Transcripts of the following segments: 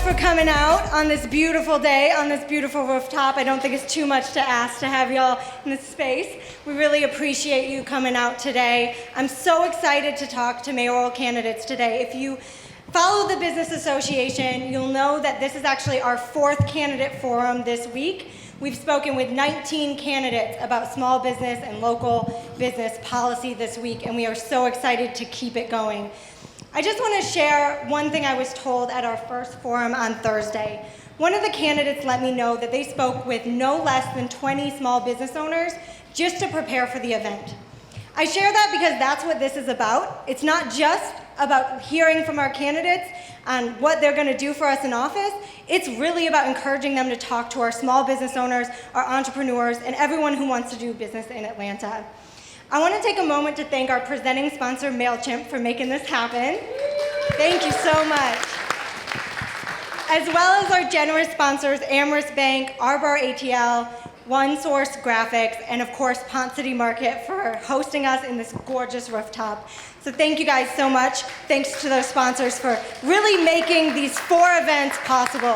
for coming out on this beautiful day, on this beautiful rooftop. I don't think it's too much to ask to have y'all in this space. We really appreciate you coming out today. I'm so excited to talk to mayoral candidates today. If you follow the Business Association, you'll know that this is actually our 4th candidate forum this week. We've spoken with 19 candidates about small business and local business policy this week, and we are so excited to keep it going. I just want to share one thing I was told at our first forum on Thursday. One of the candidates let me know that they spoke with no less than 20 small business owners just to prepare for the event. I share that because that's what this is about. It's not just about hearing from our candidates on what they're going to do for us in office. It's really about encouraging them to talk to our small business owners, our entrepreneurs, and everyone who wants to do business in Atlanta. I want to take a moment to thank our presenting sponsor, MailChimp, for making this happen. Thank you so much. As well as our generous sponsors, Amherst Bank, Butter.ATL, One Source Graphics, and of course, Ponce City Market for hosting us in this gorgeous rooftop. So thank you guys so much. Thanks to those sponsors for really making these 4 events possible.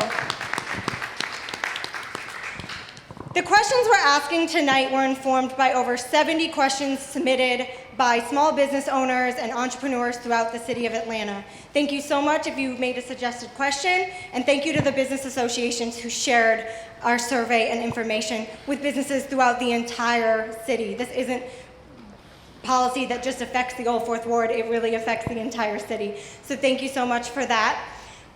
The questions we're asking tonight were informed by over 70 questions submitted by small business owners and entrepreneurs throughout the city of Atlanta. Thank you so much if you made a suggested question, and thank you to the business associations who shared our survey and information with businesses throughout the entire city. This isn't policy that just affects the Old Fourth Ward, it really affects the entire city. So thank you so much for that.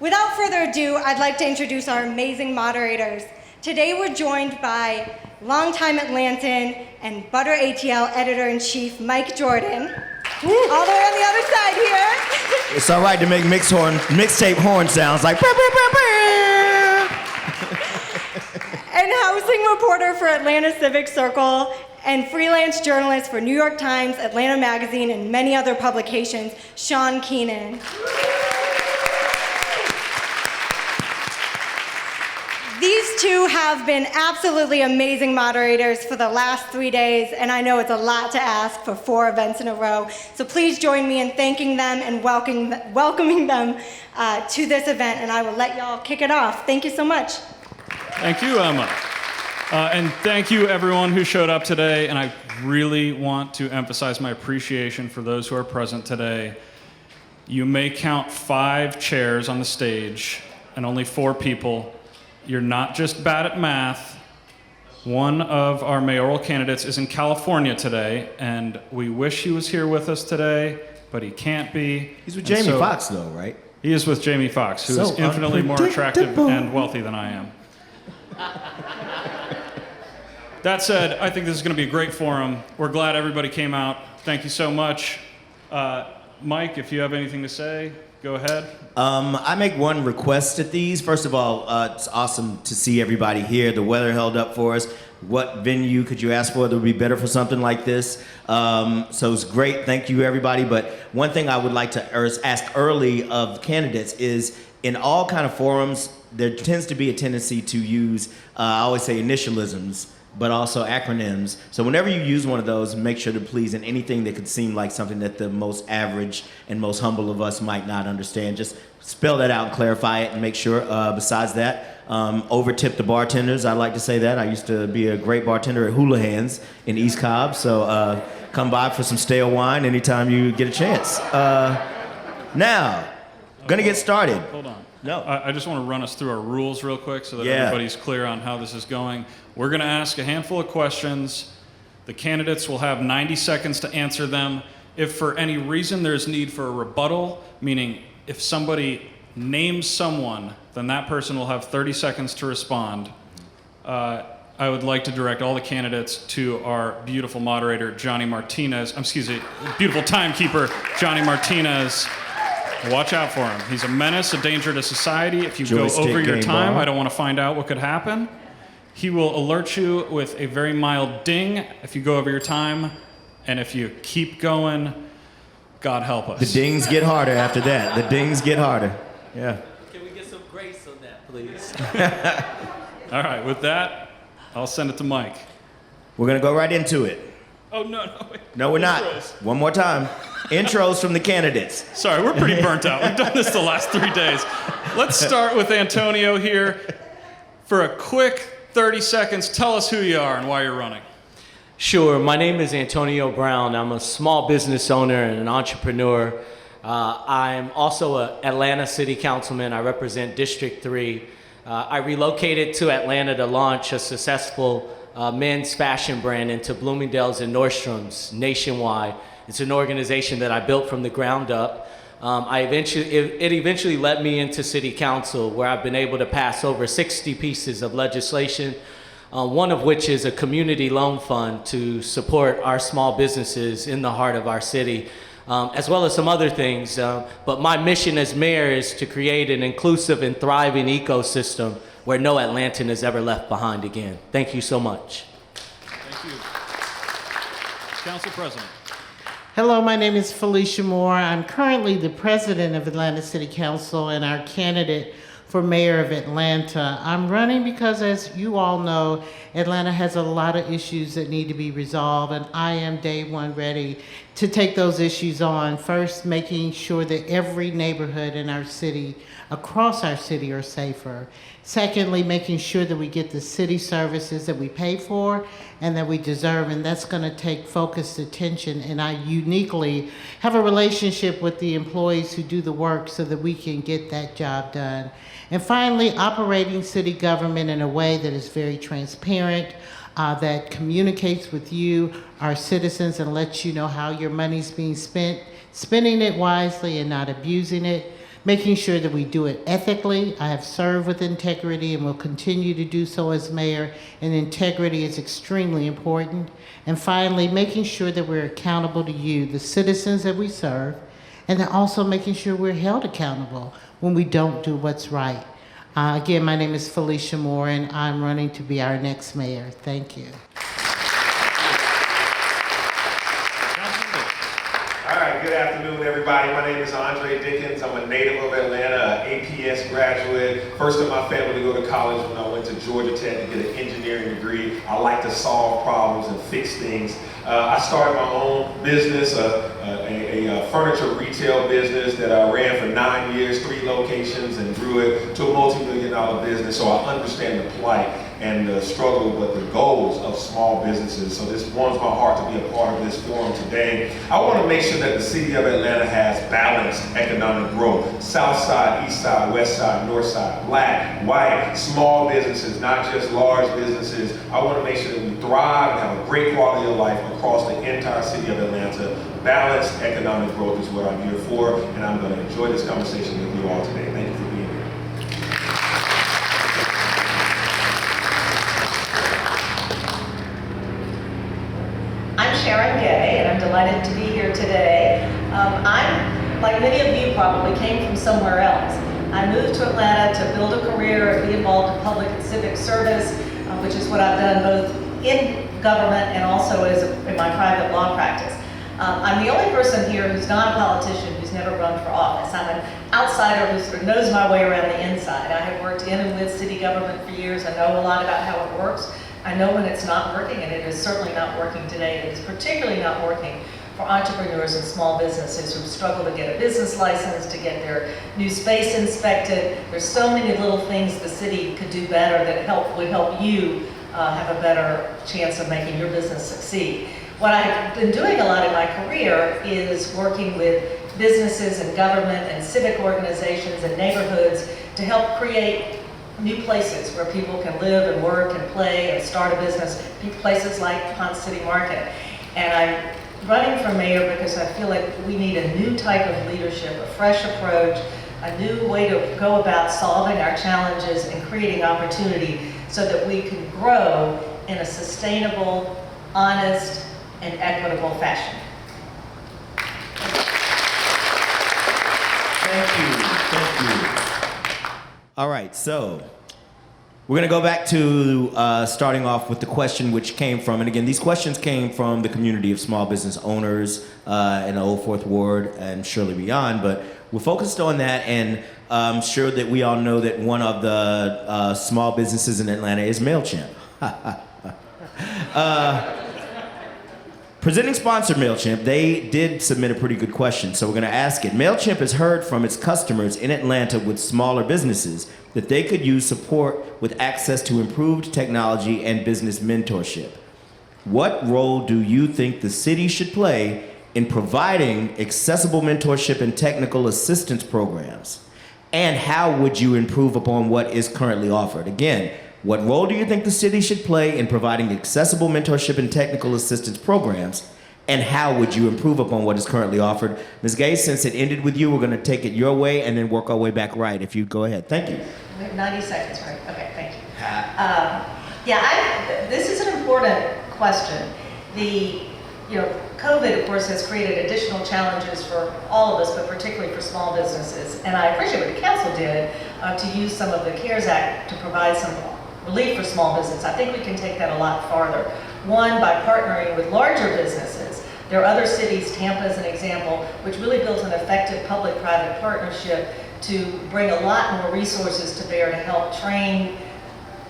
Without further ado, I'd like to introduce our amazing moderators. Today we're joined by longtime Atlantan and Butter.ATL editor-in-chief Mike Jordan, all the way on the other side here. It's all right to make mixtape horn sounds like burr, burr, burr, burr. And housing reporter for Atlanta Civic Circle and freelance journalist for New York Times, Atlanta Magazine, and many other publications, Sean Keenan. These two have been absolutely amazing moderators for the last 3 days, and I know it's a lot to ask for 4 events in a row. So please join me in thanking them and welcoming them to this event, and I will let y'all kick it off. Thank you so much. Thank you, Emma. And thank you, everyone who showed up today, and I really want to emphasize my appreciation for those who are present today. You may count 5 chairs on the stage and only 4 people. You're not just bad at math. One of our mayoral candidates is in California today, and we wish he was here with us today, but he can't be. He's with Jamie Foxx, though, right? He is with Jamie Foxx, who is infinitely more attractive and wealthy than I am. That said, I think this is going to be a great forum. We're glad everybody came out. Thank you so much. Mike, if you have anything to say, go ahead. I make one request at these. First of all, it's awesome to see everybody here. The weather held up for us. What venue could you ask for that would be better for something like this? So it's great. Thank you, everybody. But one thing I would like to ask early of candidates is, in all kind of forums, there tends to be a tendency to use, I always say, initialisms, but also acronyms. So whenever you use one of those, make sure to please, in anything that could seem like something that the most average and most humble of us might not understand, just spell that out and clarify it and make sure. Besides that, over-tip the bartenders. I like to say that. I used to be a great bartender at Houlihan's in East Cobb, so come by for some stale wine anytime you get a chance. Now, gonna get started. Hold on. No. I just want to run us through our rules real quick so that everybody's clear on how this is going. We're going to ask a handful of questions. The candidates will have 90 seconds to answer them. If for any reason there's need for a rebuttal, meaning if somebody names someone, then that person will have 30 seconds to respond. I would like to direct all the candidates to our beautiful moderator, Johnny Martinez. Beautiful timekeeper, Johnny Martinez. Watch out for him. He's a menace, a danger to society. If you go over your time, I don't want to find out what could happen. He will alert you with a very mild ding if you go over your time. And if you keep going, God help us. The dings get harder after that. The dings get harder. Yeah. Can we get some grace on that, please? All right, with that, I'll send it to Mike. We're going to go right into it. Oh, no, wait. No, we're not. Intros. One more time. Intros from the candidates. Sorry, we're pretty burnt out. We've done this the last 3 days. Let's start with Antonio here. For a quick 30 seconds, tell us who you are and why you're running. Sure. My name is Antonio Brown. I'm a small business owner and an entrepreneur. I'm also an Atlanta City Councilman. I represent District 3. I relocated to Atlanta to launch a successful men's fashion brand into Bloomingdale's and Nordstrom's nationwide. It's an organization that I built from the ground up. It eventually led me into City Council, where I've been able to pass over 60 pieces of legislation, one of which is a community loan fund to support our small businesses in the heart of our city, as well as some other things. But my mission as mayor is to create an inclusive and thriving ecosystem where no Atlantan is ever left behind again. Thank you so much. Thank you. Council President. Hello, my name is Felicia Moore. I'm currently the president of Atlanta City Council and our candidate for mayor of Atlanta. I'm running because, as you all know, Atlanta has a lot of issues that need to be resolved, and I am day one ready to take those issues on. First, making sure that every neighborhood in our city, across our city, are safer. Secondly, making sure that we get the city services that we pay for and that we deserve, and that's going to take focused attention. And I uniquely have a relationship with the employees who do the work so that we can get that job done. And finally, operating city government in a way that is very transparent, that communicates with you, our citizens, and lets you know how your money's being spent, spending it wisely and not abusing it, making sure that we do it ethically. I have served with integrity and will continue to do so as mayor, and integrity is extremely important. And finally, making sure that we're accountable to you, the citizens that we serve, and then also making sure we're held accountable when we don't do what's right. Again, my name is Felicia Moore, and I'm running to be our next mayor. Thank you. All right, good afternoon, everybody. My name is Andre Dickens. I'm a native of Atlanta, an APS graduate. First in my family to go to college when I went to Georgia Tech to get an engineering degree. I like to solve problems and fix things. I started my own business, a furniture retail business that I ran for 9 years, 3 locations, and grew it to a multi-million-dollar business. So I understand the plight and the struggle, but the goals of small businesses. So this warms my heart to be a part of this forum today. I want to make sure that the city of Atlanta has balanced economic growth. South side, east side, west side, north side, black, white, small businesses, not just large businesses. I want to make sure that we thrive and have a great quality of life across the entire city of Atlanta. Balanced economic growth is what I'm here for, and I'm going to enjoy this conversation with you all today. Thank you for being here. I'm Sharon Gay, and I'm delighted to be here today. I'm, like many of you probably, came from somewhere else. I moved to Atlanta to build a career and be involved in public and civic service, which is what I've done both in government and also in my private law practice. I'm the only person here who's not a politician, who's never run for office. I'm an outsider who sort of knows my way around the inside. I have worked in and with city government for years. I know a lot about how it works. I know when it's not working, and it is certainly not working today. It is particularly not working for entrepreneurs and small businesses who struggle to get a business license, to get their new space inspected. There's so many little things the city could do better that would help you have a better chance of making your business succeed. What I've been doing a lot in my career is working with businesses and government and civic organizations and neighborhoods to help create new places where people can live and work and play and start a business, places like Ponce City Market. And I'm running for mayor because I feel like we need a new type of leadership, a fresh approach, a new way to go about solving our challenges and creating opportunity so that we can grow in a sustainable, honest, and equitable fashion. Thank you. All right, so we're going to go back to starting off with the question which came from, and again, these questions came from the community of small business owners in the Old Fourth Ward and surely beyond, but we're focused on that, and I'm sure that we all know that one of the small businesses in Atlanta is MailChimp. Presenting sponsor MailChimp, they did submit a pretty good question, so we're going to ask it. MailChimp has heard from its customers in Atlanta with smaller businesses that they could use support with access to improved technology and business mentorship. What role do you think the city should play in providing accessible mentorship and technical assistance programs? And how would you improve upon what is currently offered? Again, what role do you think the city should play in providing accessible mentorship and technical assistance programs? And how would you improve upon what is currently offered? Ms. Gay, since it ended with you, we're going to take it your way and then work our way back right. If you'd go ahead. Thank you. We have 90 seconds, right? Okay, thank you. This is an important question. COVID, of course, has created additional challenges for all of us, but particularly for small businesses. And I appreciate what the council did to use some of the CARES Act to provide some relief for small business. I think we can take that a lot farther. One, by partnering with larger businesses. There are other cities, Tampa is an example, which really built an effective public-private partnership to bring a lot more resources to bear to help train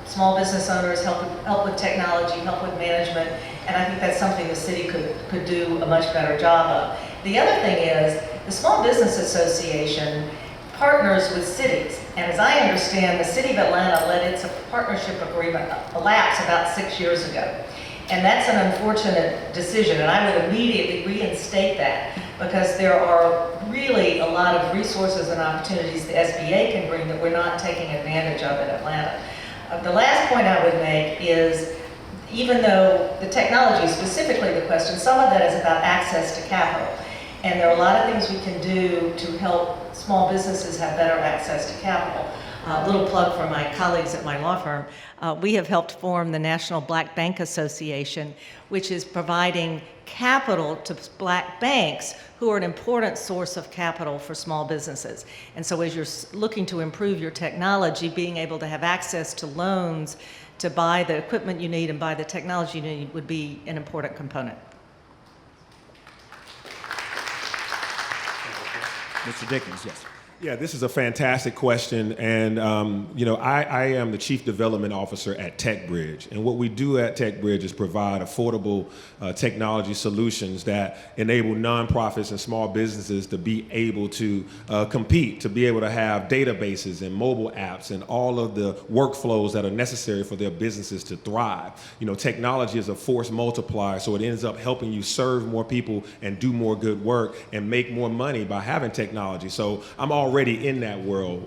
small business owners, help with technology, help with management, and I think that's something the city could do a much better job of. The other thing is, the Small Business Association partners with cities, and as I understand, the City of Atlanta let its partnership agreement elapse about 6 years ago. And that's an unfortunate decision, and I would immediately reinstate that because there are really a lot of resources and opportunities the SBA can bring that we're not taking advantage of in Atlanta. The last point I would make is, even though the technology, specifically the question, some of that is about access to capital. And there are a lot of things we can do to help small businesses have better access to capital. A little plug for my colleagues at my law firm. We have helped form the National Black Bank Association, which is providing capital to black banks who are an important source of capital for small businesses. And so as you're looking to improve your technology, being able to have access to loans to buy the equipment you need and buy the technology you need would be an important component. Mr. Dickens, yes. Yeah, this is a fantastic question, and I am the Chief Development Officer at TechBridge, and what we do at TechBridge is provide affordable technology solutions that enable nonprofits and small businesses to be able to compete, to be able to have databases and mobile apps and all of the workflows that are necessary for their businesses to thrive. Technology is a force multiplier, so it ends up helping you serve more people and do more good work and make more money by having technology. So I'm already in that world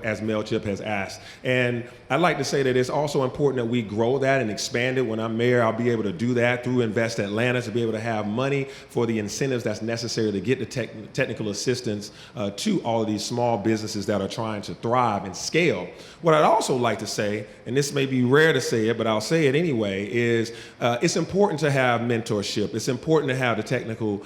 as MailChimp has asked. And I'd like to say that it's also important that we grow that and expand it. When I'm mayor, I'll be able to do that through Invest Atlanta, to be able to have money for the incentives that's necessary to get the technical assistance to all of these small businesses that are trying to thrive and scale. What I'd also like to say, and this may be rare to say it, but I'll say it anyway, is it's important to have mentorship. It's important to have the technical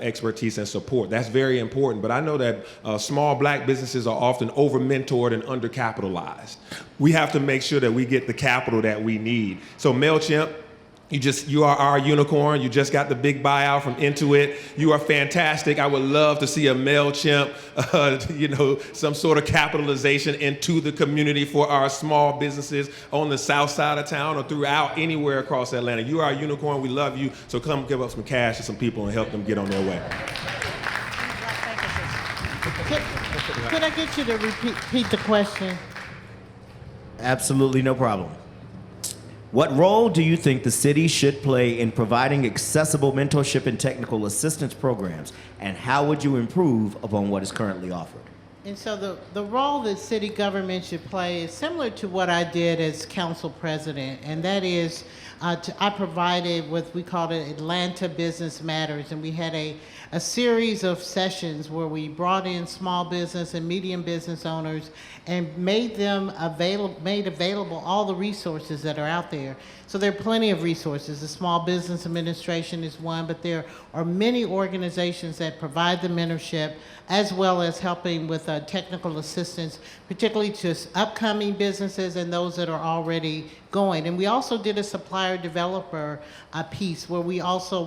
expertise and support. That's very important. But I know that small black businesses are often over-mentored and undercapitalized. We have to make sure that we get the capital that we need. So MailChimp, you are our unicorn. You just got the big buyout from Intuit. You are fantastic. I would love to see a MailChimp, some sort of capitalization into the community for our small businesses on the south side of town or throughout anywhere across Atlanta. You are our unicorn. We love you. So come give up some cash to some people and help them get on their way. Could I get you to repeat the question? Absolutely no problem. What role do you think the city should play in providing accessible mentorship and technical assistance programs, and how would you improve upon what is currently offered? And so the role that city government should play is similar to what I did as council president, and that is I provided what we called it Atlanta Business Matters, and we had a series of sessions where we brought in small business and medium business owners and made available all the resources that are out there. So there are plenty of resources. The Small Business Administration is one, but there are many organizations that provide the mentorship as well as helping with technical assistance, particularly to upcoming businesses and those that are already going. And we also did a supplier developer piece where we also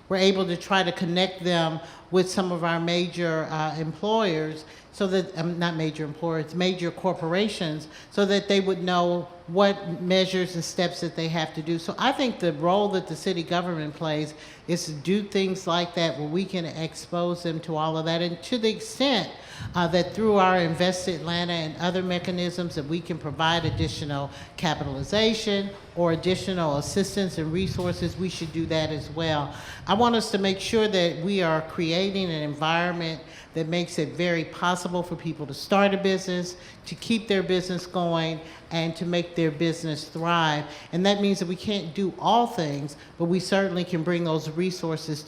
we're able to try to connect them with some of our major employers, so that, not major employers, major corporations, so that they would know what measures and steps that they have to do. So I think the role that the city government plays is to do things like that, where we can expose them to all of that. And to the extent that through our Invest Atlanta and other mechanisms that we can provide additional capitalization or additional assistance and resources, we should do that as well. I want us to make sure that we are creating an environment that makes it very possible for people to start a business, to keep their business going, and to make their business thrive. And that means that we can't do all things, but we certainly can bring those resources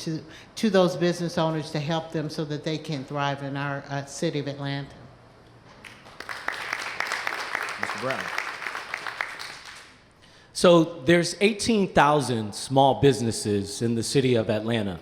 to those business owners to help them so that they can thrive in our city of Atlanta. Mr. Brown. So there's 18,000 small businesses in the city of Atlanta.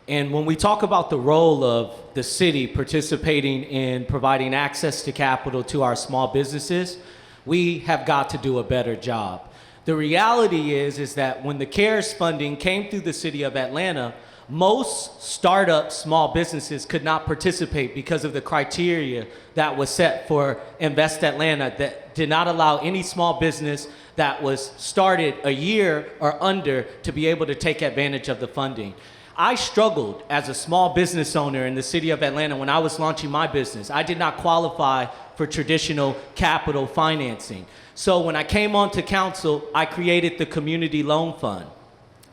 And when we talk about the role of the city participating in providing access to capital to our small businesses, we have got to do a better job. The reality is that when the CARES funding came through the city of Atlanta, most startup small businesses could not participate because of the criteria that was set for Invest Atlanta that did not allow any small business that was started a year or under to be able to take advantage of the funding. I struggled as a small business owner in the city of Atlanta when I was launching my business. I did not qualify for traditional capital financing. So when I came onto council, I created the Community Loan Fund.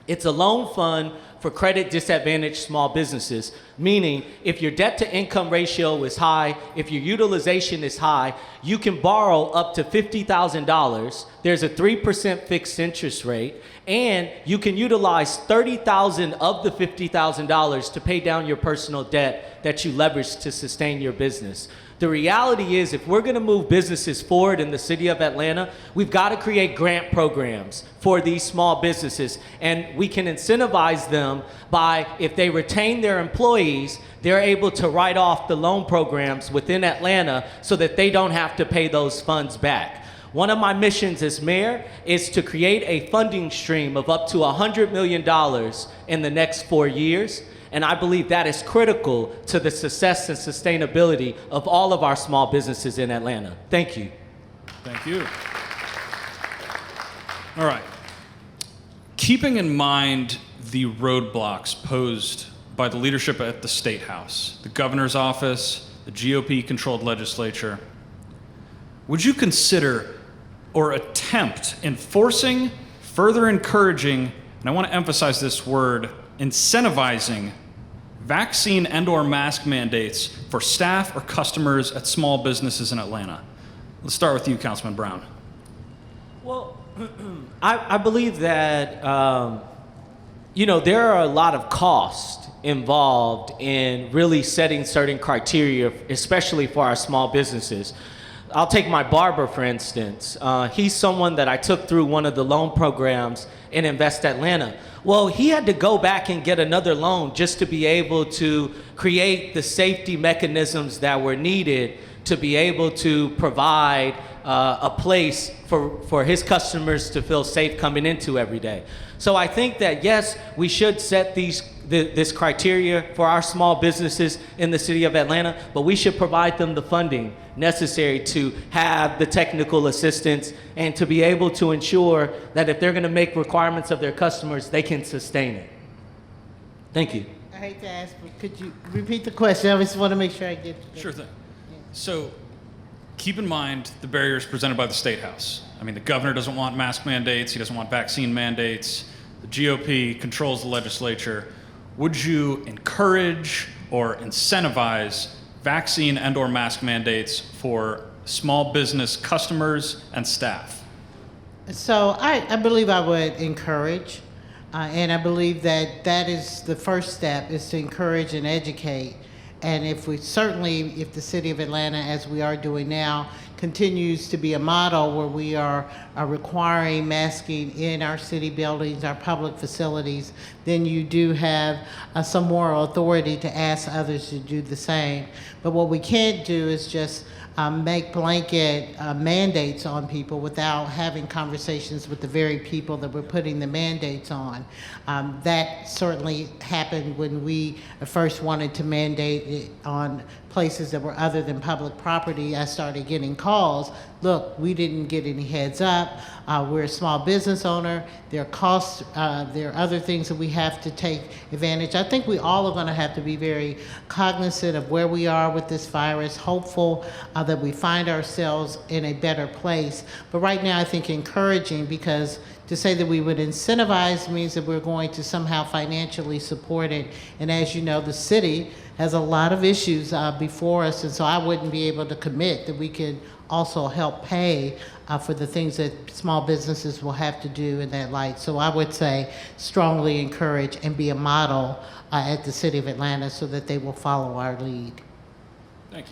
It's a loan fund for credit disadvantaged small businesses, meaning if your debt to income ratio is high, if your utilization is high, you can borrow up to $50,000. There's a 3% fixed interest rate, and you can utilize $30,000 of the $50,000 to pay down your personal debt that you leverage to sustain your business. The reality is, if we're gonna move businesses forward in the city of Atlanta, we've gotta create grant programs for these small businesses, and we can incentivize them by, if they retain their employees, they're able to write off the loan programs within Atlanta so that they don't have to pay those funds back. One of my missions as mayor is to create a funding stream of up to $100 million in the next 4 years. And I believe that is critical to the success and sustainability of all of our small businesses in Atlanta. Thank you. Thank you. All right. Keeping in mind the roadblocks posed by the leadership at the State House, the governor's office, the GOP-controlled legislature, would you consider or attempt enforcing, further encouraging, and I want to emphasize this word, incentivizing vaccine and/or mask mandates for staff or customers at small businesses in Atlanta? Let's start with you, Councilman Brown. Well, I believe that, there are a lot of costs involved in really setting certain criteria, especially for our small businesses. I'll take my barber, for instance. He's someone that I took through one of the loan programs in Invest Atlanta. Well, he had to go back and get another loan just to be able to create the safety mechanisms that were needed to be able to provide a place for his customers to feel safe coming into every day. So I think that, yes, we should set this criteria for our small businesses in the city of Atlanta, but we should provide them the funding necessary to have the technical assistance and to be able to ensure that if they're going to make requirements of their customers, they can sustain it. Thank you. I hate to ask, but could you repeat the question? I just want to make sure I get it. Sure thing. So keep in mind the barriers presented by the State House. I mean, the governor doesn't want mask mandates. He doesn't want vaccine mandates. The GOP controls the legislature. Would you encourage or incentivize vaccine and/or mask mandates for small business customers and staff? So I believe I would encourage, and I believe that is the first step, is to encourage and educate. And if the city of Atlanta, as we are doing now, continues to be a model where we are requiring masking in our city buildings, our public facilities, then you do have some moral authority to ask others to do the same. But what we can't do is just make blanket mandates on people without having conversations with the very people that we're putting the mandates on. That certainly happened when we first wanted to mandate it on places that were other than public property. I started getting calls. Look, we didn't get any heads up. We're a small business owner. There are costs, there are other things that we have to take advantage. I think we all are going to have to be very cognizant of where we are with this virus, hopeful that we find ourselves in a better place. But right now, I think encouraging, because to say that we would incentivize means that we're going to somehow financially support it. And as you know, the city has a lot of issues before us, and so I wouldn't be able to commit that we could also help pay for the things that small businesses will have to do in that light. So I would say strongly encourage and be a model at the City of Atlanta so that they will follow our lead. Thank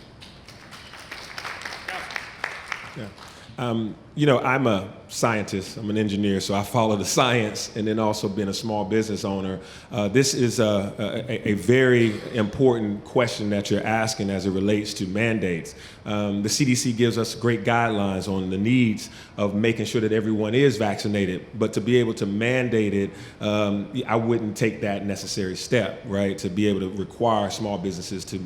you. You know, I'm a scientist, I'm an engineer, so I follow the science, and then also being a small business owner. This is a very important question that you're asking as it relates to mandates. The CDC gives us great guidelines on the needs of making sure that everyone is vaccinated, but to be able to mandate it, I wouldn't take that necessary step, right, to be able to require small businesses to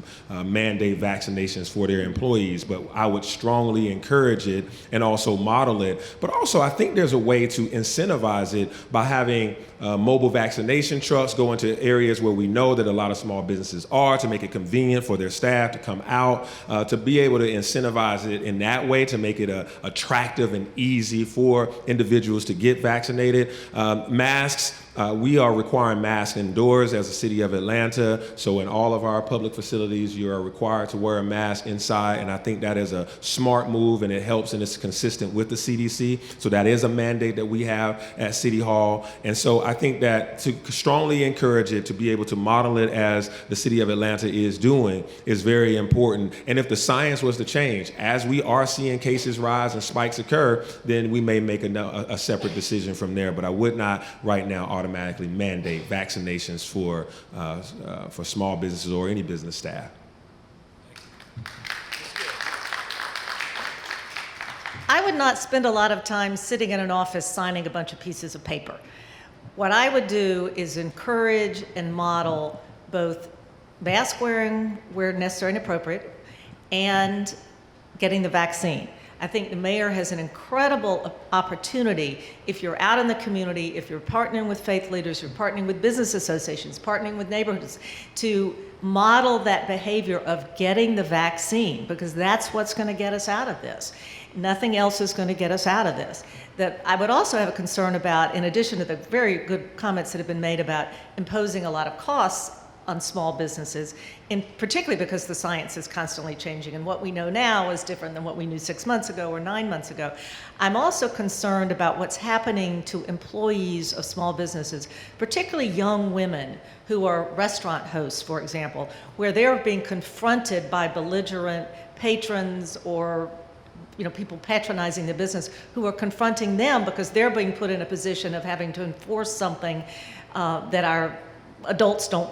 mandate vaccinations for their employees, but I would strongly encourage it and also model it. But also, I think there's a way to incentivize it by having mobile vaccination trucks go into areas where we know that a lot of small businesses are, to make it convenient for their staff to come out, to be able to incentivize it in that way, to make it attractive and easy for individuals to get vaccinated. Masks. We are requiring masks indoors as a city of Atlanta. So in all of our public facilities, you are required to wear a mask inside. And I think that is a smart move, and it helps, and it's consistent with the CDC. So that is a mandate that we have at City Hall. And so I think that to strongly encourage it, to be able to model it as the city of Atlanta is doing, is very important. And if the science was to change, as we are seeing cases rise and spikes occur, then we may make a separate decision from there. But I would not right now automatically mandate vaccinations for small businesses or any business staff. I would not spend a lot of time sitting in an office signing a bunch of pieces of paper. What I would do is encourage and model both mask wearing where necessary and appropriate, and getting the vaccine. I think the mayor has an incredible opportunity, if you're out in the community, if you're partnering with faith leaders, you're partnering with business associations, partnering with neighborhoods, to model that behavior of getting the vaccine, because that's what's going to get us out of this. Nothing else is going to get us out of this. That I would also have a concern about, in addition to the very good comments that have been made about imposing a lot of costs on small businesses, and particularly because the science is constantly changing, and what we know now is different than what we knew 6 months ago or 9 months ago. I'm also concerned about what's happening to employees of small businesses, particularly young women who are restaurant hosts, for example, where they're being confronted by belligerent patrons or people patronizing the business who are confronting them because they're being put in a position of having to enforce something that our adults don't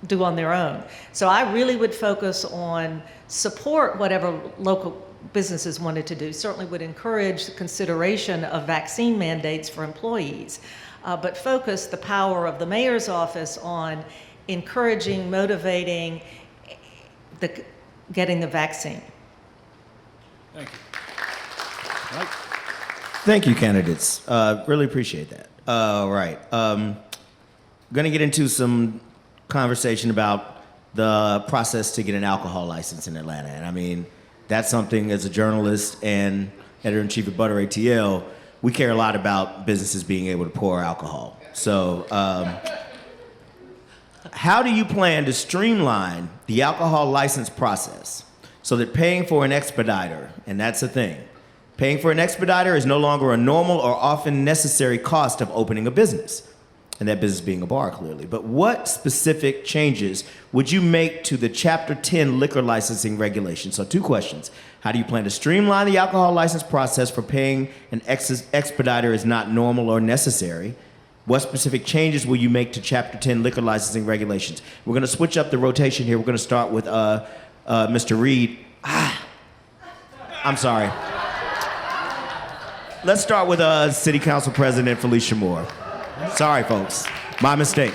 do on their own. So I really would focus on support whatever local businesses wanted to do. Certainly would encourage the consideration of vaccine mandates for employees, but focus the power of the mayor's office on encouraging, motivating, getting the vaccine. Thank you. Thank you, candidates. Really appreciate that. All right. Going to get into some conversation about the process to get an alcohol license in Atlanta. And I mean, that's something as a journalist and editor-in-chief of Butter.ATL, we care a lot about businesses being able to pour alcohol. So how do you plan to streamline the alcohol license process so that paying for an expediter, and that's a thing, paying for an expediter is no longer a normal or often necessary cost of opening a business, and that business being a bar, clearly. But what specific changes would you make to the Chapter 10 liquor licensing regulation? So 2 questions. How do you plan to streamline the alcohol license process for paying an expediter is not normal or necessary? What specific changes will you make to Chapter 10 liquor licensing regulations? We're going to switch up the rotation here. We're going to start with Mr. Reed. I'm sorry. Let's start with City Council President Felicia Moore. Sorry, folks. My mistake.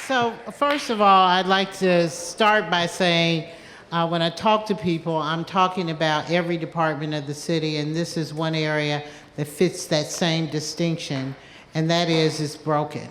So, first of all, I'd like to start by saying when I talk to people, I'm talking about every department of the city, and this is one area that fits that same distinction, and that is it's broken.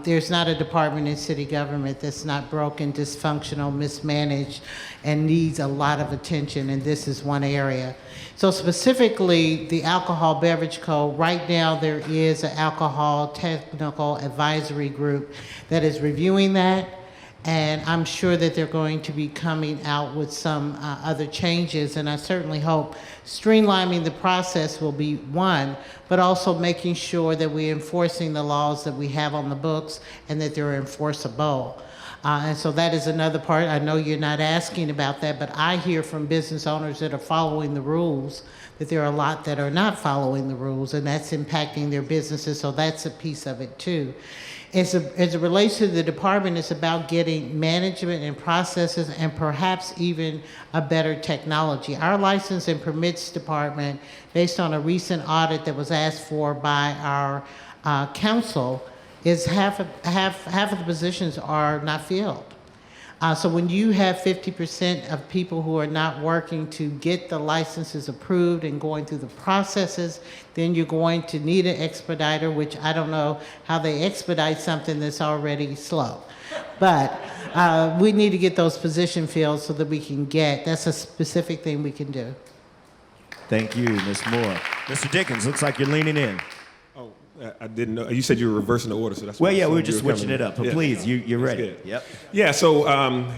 There's not a department in city government that's not broken, dysfunctional, mismanaged, and needs a lot of attention, and this is one area. So specifically, the Alcohol Beverage Code, right now there is an alcohol technical advisory group that is reviewing that, and I'm sure that they're going to be coming out with some other changes, and I certainly hope streamlining the process will be one, but also making sure that we're enforcing the laws that we have on the books and that they're enforceable. And so that is another part. I know you're not asking about that, but I hear from business owners that are following the rules that there are a lot that are not following the rules, and that's impacting their businesses, so that's a piece of it too. As it relates to the department, it's about getting management and processes and perhaps even a better technology. Our license and permits department, based on a recent audit that was asked for by our council, is half of the positions are not filled. So when you have 50% of people who are not working to get the licenses approved and going through the processes, then you're going to need an expediter, which I don't know how they expedite something that's already slow. But we need to get those positions filled so that we can get, that's a specific thing we can do. Thank you, Ms. Moore. Mr. Dickens, looks like you're leaning in. Oh, I didn't know. You said you were reversing the order, so that's Well, why I yeah, we were assumed just you were switching it coming. up. But Yeah. please, you're That's ready. good. Yep. Yeah, so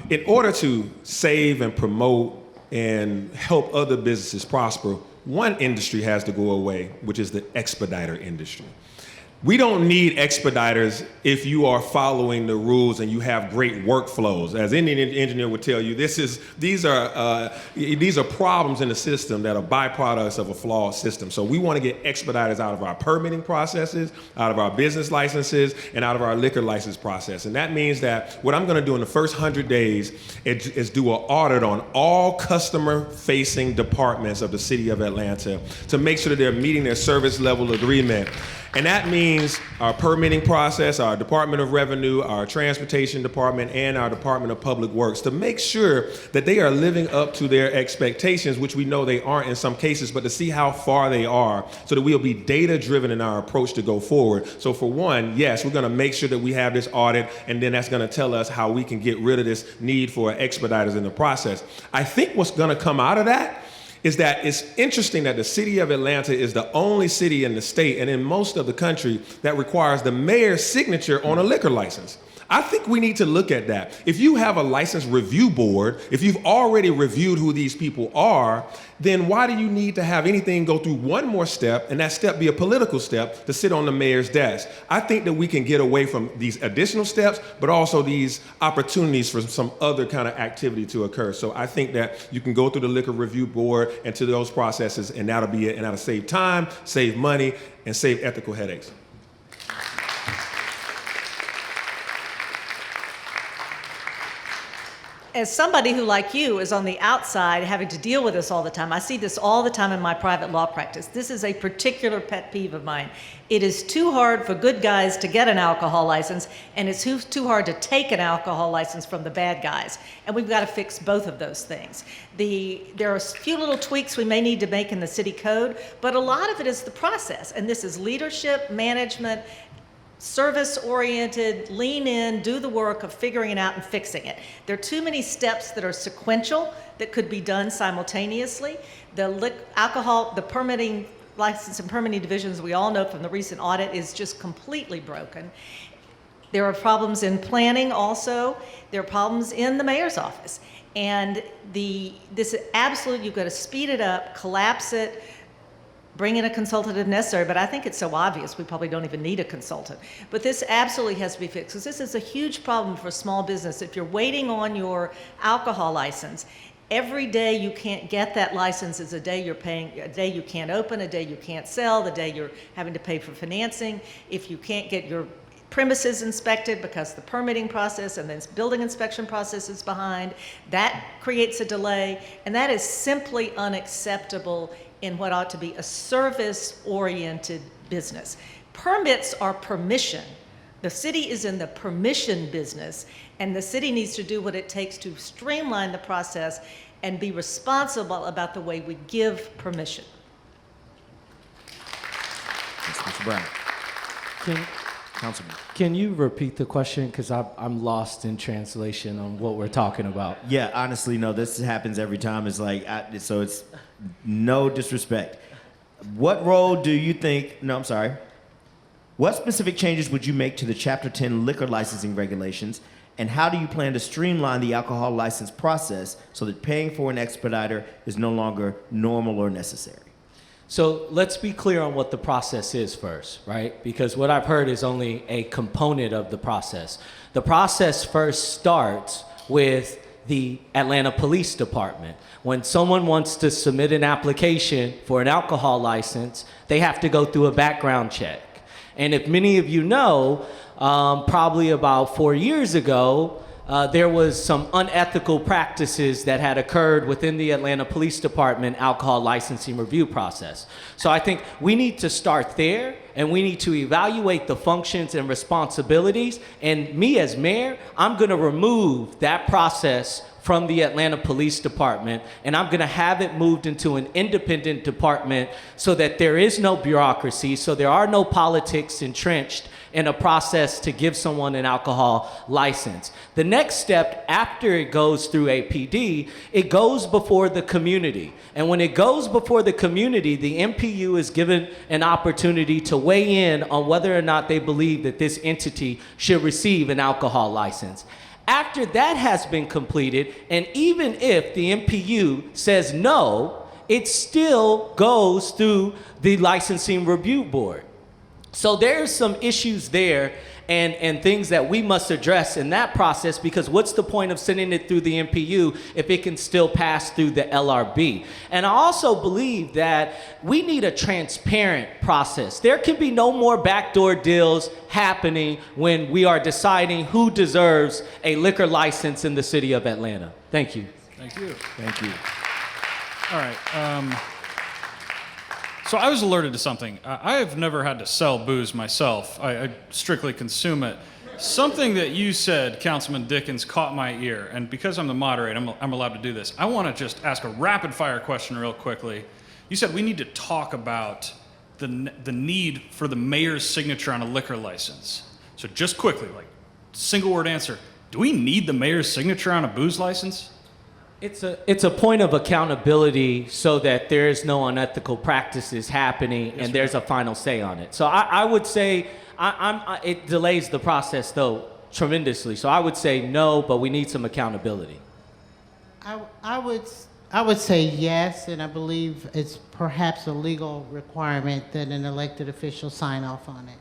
in order to save and promote and help other businesses prosper, one industry has to go away, which is the expediter industry. We don't need expediters if you are following the rules and you have great workflows. As any engineer would tell you, these are problems in the system that are byproducts of a flawed system. So we want to get expediters out of our permitting processes, out of our business licenses, and out of our liquor license process. And that means that what I'm going to do in the first 100 days is do an audit on all customer-facing departments of the city of Atlanta to make sure that they're meeting their service level agreement. And that means our permitting process, our Department of Revenue, our Transportation Department, and our Department of Public Works to make sure that they are living up to their expectations, which we know they aren't in some cases, but to see how far they are so that we'll be data-driven in our approach to go forward. So for one, yes, we're gonna make sure that we have this audit, and then that's gonna tell us how we can get rid of this need for expediters in the process. I think what's gonna come out of that is that it's interesting that the city of Atlanta is the only city in the state and in most of the country that requires the mayor's signature on a liquor license. I think we need to look at that. If you have a license review board, if you've already reviewed who these people are, then why do you need to have anything go through one more step, and that step be a political step to sit on the mayor's desk? I think that we can get away from these additional steps, but also these opportunities for some other kind of activity to occur. So I think that you can go through the liquor review board and to those processes, and that'll be it, and that'll save time, save money, and save ethical headaches. As somebody who, like you, is on the outside having to deal with this all the time, I see this all the time in my private law practice. This is a particular pet peeve of mine. It is too hard for good guys to get an alcohol license, and it's too hard to take an alcohol license from the bad guys. And we've got to fix both of those things. There are a few little tweaks we may need to make in the city code, but a lot of it is the process. And this is leadership, management, service-oriented, lean in, do the work of figuring it out and fixing it. There are too many steps that are sequential that could be done simultaneously. The permitting, license and permitting divisions, we all know from the recent audit, is just completely broken. There are problems in planning also. There are problems in the mayor's office. And this is absolute, you've got to speed it up, collapse it, bring in a consultant if necessary, but I think it's so obvious we probably don't even need a consultant. But this absolutely has to be fixed, because this is a huge problem for small business. If you're waiting on your alcohol license, Every day you can't get that license is a day you're paying, a day you can't open, a day you can't sell, the day you're having to pay for financing. If you can't get your premises inspected because the permitting process and then building inspection process is behind, that creates a delay, and that is simply unacceptable in what ought to be a service-oriented business. Permits are permission. The city is in the permission business, and the city needs to do what it takes to streamline the process and be responsible about the way we give permission. Mr. Brown. Councilman. Can you repeat the question? Because I'm lost in translation on what we're talking about. Yeah, honestly, no, this happens every time. It's like, so it's no disrespect. What role do you think, no, I'm sorry. What specific changes would you make to the Chapter 10 liquor licensing regulations, and how do you plan to streamline the alcohol license process so that paying for an expediter is no longer normal or necessary? So let's be clear on what the process is first, right? Because what I've heard is only a component of the process. The process first starts with the Atlanta Police Department. When someone wants to submit an application for an alcohol license, they have to go through a background check. And if many of you know, probably about 4 years ago, there was some unethical practices that had occurred within the Atlanta Police Department alcohol licensing review process. So I think we need to start there, and we need to evaluate the functions and responsibilities. And me as mayor, I'm gonna remove that process from the Atlanta Police Department, and I'm gonna have it moved into an independent department so that there is no bureaucracy, so there are no politics entrenched in a process to give someone an alcohol license. The next step after it goes through APD, it goes before the community. And when it goes before the community, the MPU is given an opportunity to weigh in on whether or not they believe that this entity should receive an alcohol license. After that has been completed, and even if the MPU says no, it still goes through the licensing review board. So there's some issues there and things that we must address in that process, because what's the point of sending it through the MPU if it can still pass through the LRB? And I also believe that we need a transparent process. There can be no more backdoor deals happening when we are deciding who deserves a liquor license in the city of Atlanta. Thank you. Thank you. Thank you. All right. So I was alerted to something. I have never had to sell booze myself. I strictly consume it. Something that you said, Councilman Dickens, caught my ear. And because I'm the moderator, I'm allowed to do this. I want to just ask a rapid fire question real quickly. You said we need to talk about the need for the mayor's signature on a liquor license. So just quickly, like single word answer. Do we need the mayor's signature on a booze license? It's a point of accountability so that there is no unethical practices happening, and there's a final say on it. So I would say it delays the process though tremendously. So I would say no, but we need some accountability. I would say yes, and I believe it's perhaps a legal requirement that an elected official sign off on it.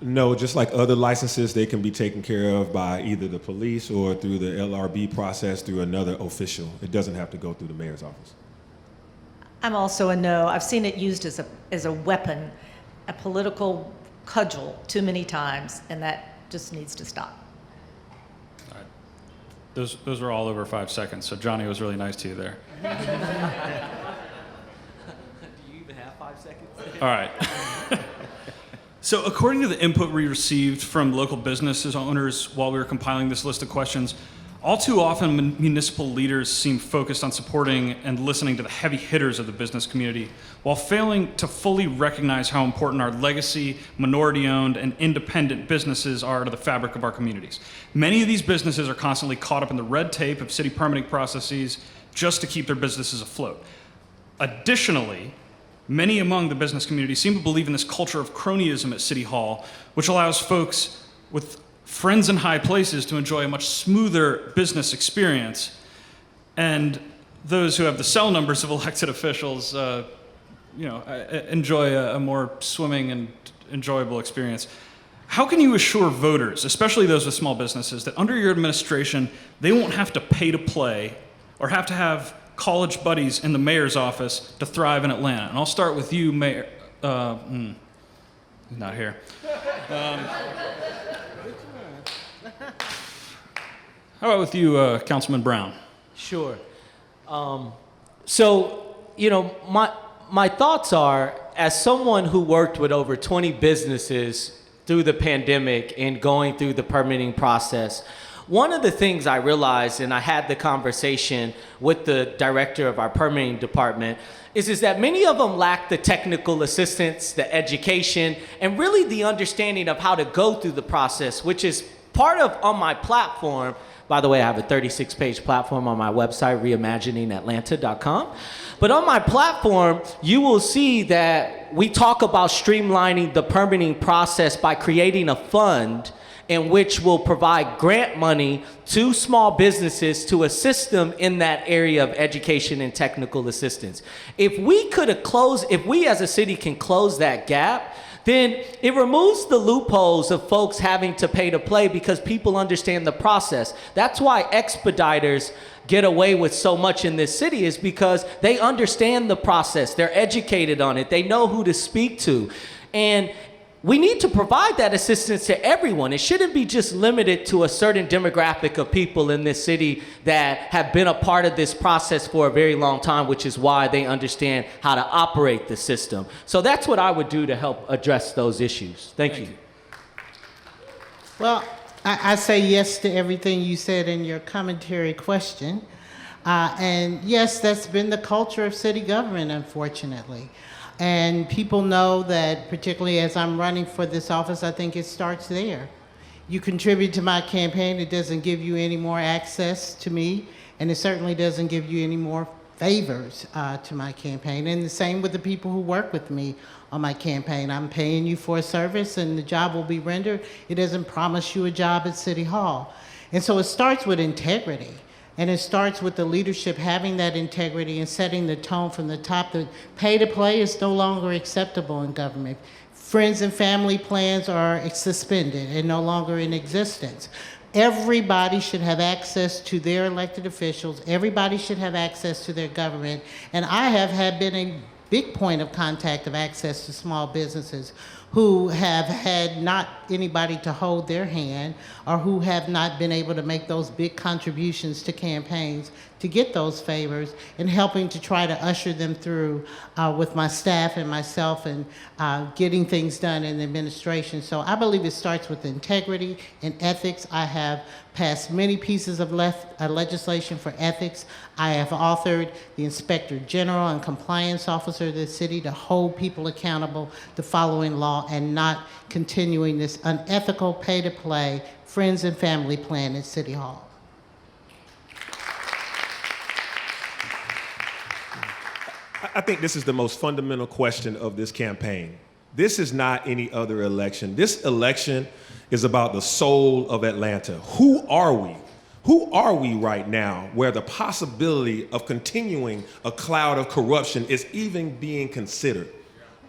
No, just like other licenses, they can be taken care of by either the police or through the LRB process through another official. It doesn't have to go through the mayor's office. I'm also a no. I've seen it used as a weapon, a political cudgel too many times, and that just needs to stop. All right. Those were all over 5 seconds, so Johnny was really nice to you there. Do you even have 5 seconds? All right. So according to the input we received from local businesses owners while we were compiling this list of questions, all too often municipal leaders seem focused on supporting and listening to the heavy hitters of the business community while failing to fully recognize how important our legacy, minority-owned, and independent businesses are to the fabric of our communities. Many of these businesses are constantly caught up in the red tape of city permitting processes just to keep their businesses afloat. Additionally, many among the business community seem to believe in this culture of cronyism at City Hall, which allows folks with friends in high places to enjoy a much smoother business experience, and those who have the cell numbers of elected officials, enjoy a more swimming and enjoyable experience. How can you assure voters, especially those with small businesses, that under your administration, they won't have to pay to play or have to have college buddies in the mayor's office to thrive in Atlanta? And I'll start with you, Mayor. Not here. How about with you, Councilman Brown? Sure. So, you know, my thoughts are, as someone who worked with over 20 businesses through the pandemic and going through the permitting process, one of the things I realized, and I had the conversation with the director of our permitting department, is that many of them lack the technical assistance, the education, and really the understanding of how to go through the process, which is part of, on my platform. By the way, I have a 36-page platform on my website, reimaginingatlanta.com. But on my platform, you will see that we talk about streamlining the permitting process by creating a fund in which will provide grant money to small businesses to assist them in that area of education and technical assistance. If we as a city can close that gap, then it removes the loopholes of folks having to pay to play because people understand the process. That's why expediters get away with so much in this city, is because they understand the process. They're educated on it. They know who to speak to. And we need to provide that assistance to everyone. It shouldn't be just limited to a certain demographic of people in this city that have been a part of this process for a very long time, which is why they understand how to operate the system. So that's what I would do to help address those issues. Thank you. Well, I say yes to everything you said in your commentary question. And yes, that's been the culture of city government, unfortunately. And people know that, particularly as I'm running for this office, I think it starts there. You contribute to my campaign, it doesn't give you any more access to me, and it certainly doesn't give you any more favors to my campaign. And the same with the people who work with me on my campaign. I'm paying you for a service and the job will be rendered. It doesn't promise you a job at City Hall. And so it starts with integrity. And it starts with the leadership having that integrity and setting the tone from the top that pay to play is no longer acceptable in government. Friends and family plans are suspended and no longer in existence. Everybody should have access to their elected officials. Everybody should have access to their government. And I have been a big point of contact of access to small businesses who have had not anybody to hold their hand or who have not been able to make those big contributions to campaigns to get those favors, and helping to try to usher them through with my staff and myself and getting things done in the administration. So I believe it starts with integrity and ethics. I have passed many pieces of legislation for ethics. I have authored the Inspector General and Compliance Officer of the city to hold people accountable to following law and not continuing this unethical pay-to-play friends and family plan at City Hall. I think this is the most fundamental question of this campaign. This is not any other election. This election is about the soul of Atlanta. Who are we? Who are we right now where the possibility of continuing a cloud of corruption is even being considered,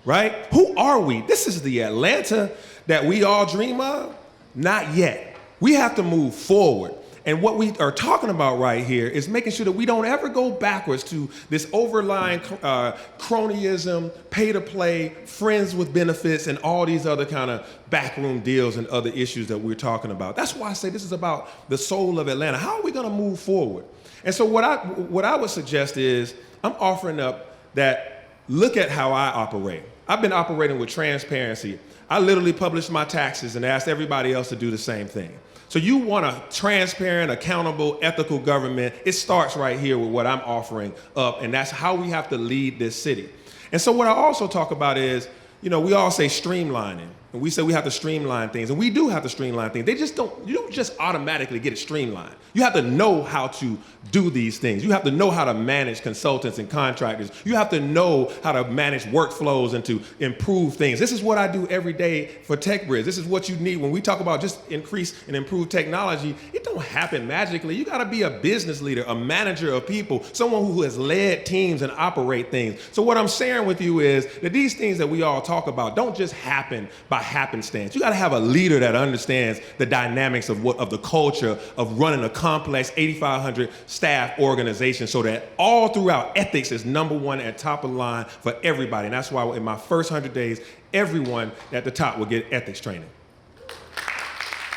right? Who are we? This is the Atlanta that we all dream of? Not yet. We have to move forward. And what we are talking about right here is making sure that we don't ever go backwards to this overlying cronyism, pay-to-play, friends with benefits, and all these other kind of backroom deals and other issues that we're talking about. That's why I say this is about the soul of Atlanta. How are we going to move forward? And so what I would suggest is I'm offering up that look at how I operate. I've been operating with transparency. I literally published my taxes and asked everybody else to do the same thing. So you want a transparent, accountable, ethical government, it starts right here with what I'm offering up, and that's how we have to lead this city. And so what I also talk about is, you know, we all say streamlining, and we say we have to streamline things, and we do have to streamline things. You don't just automatically get it streamlined. You have to know how to do these things. You have to know how to manage consultants and contractors. You have to know how to manage workflows and to improve things. This is what I do every day for TechBridge. This is what you need when we talk about just increase and improve technology. It don't happen magically. You got to be a business leader, a manager of people, someone who has led teams and operate things. So what I'm sharing with you is that these things that we all talk about don't just happen by happenstance. You got to have a leader that understands the dynamics of the culture of running a complex 8,500 staff organization, so that all throughout ethics is number one at top of the line for everybody. And that's why in my first 100 days, everyone at the top will get ethics training.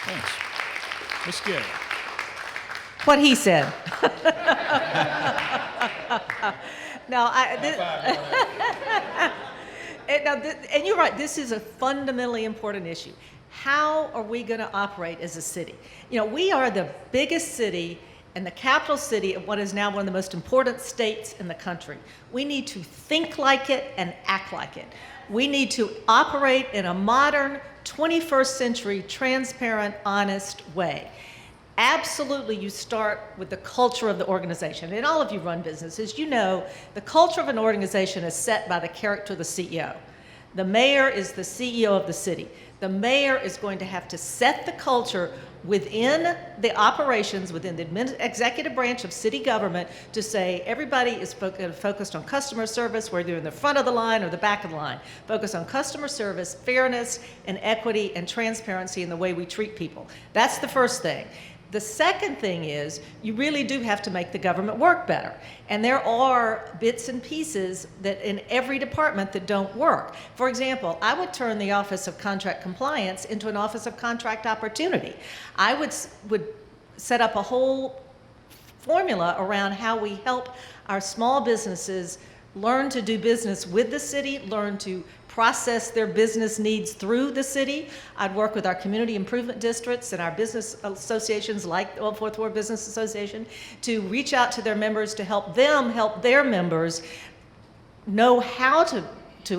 Thanks. Ms. Gay. What he said. And you're right, this is a fundamentally important issue. How are we going to operate as a city? We are the biggest city and the capital city of what is now one of the most important states in the country. We need to think like it and act like it. We need to operate in a modern, 21st century, transparent, honest way. Absolutely, you start with the culture of the organization. And all of you run businesses, you know the culture of an organization is set by the character of the CEO. The mayor is the CEO of the city. The mayor is going to have to set the culture within the operations, within the executive branch of city government, to say everybody is focused on customer service, whether you're in the front of the line or the back of the line. Focus on customer service, fairness, and equity, and transparency in the way we treat people. That's the first thing. The second thing is you really do have to make the government work better. And there are bits and pieces that in every department that don't work. For example, I would turn the Office of Contract Compliance into an Office of Contract Opportunity. I would set up a whole formula around how we help our small businesses learn to do business with the city, learn to process their business needs through the city. I'd work with our community improvement districts and our business associations like the Old Fourth Ward Business Association to reach out to their members to help them help their members know how to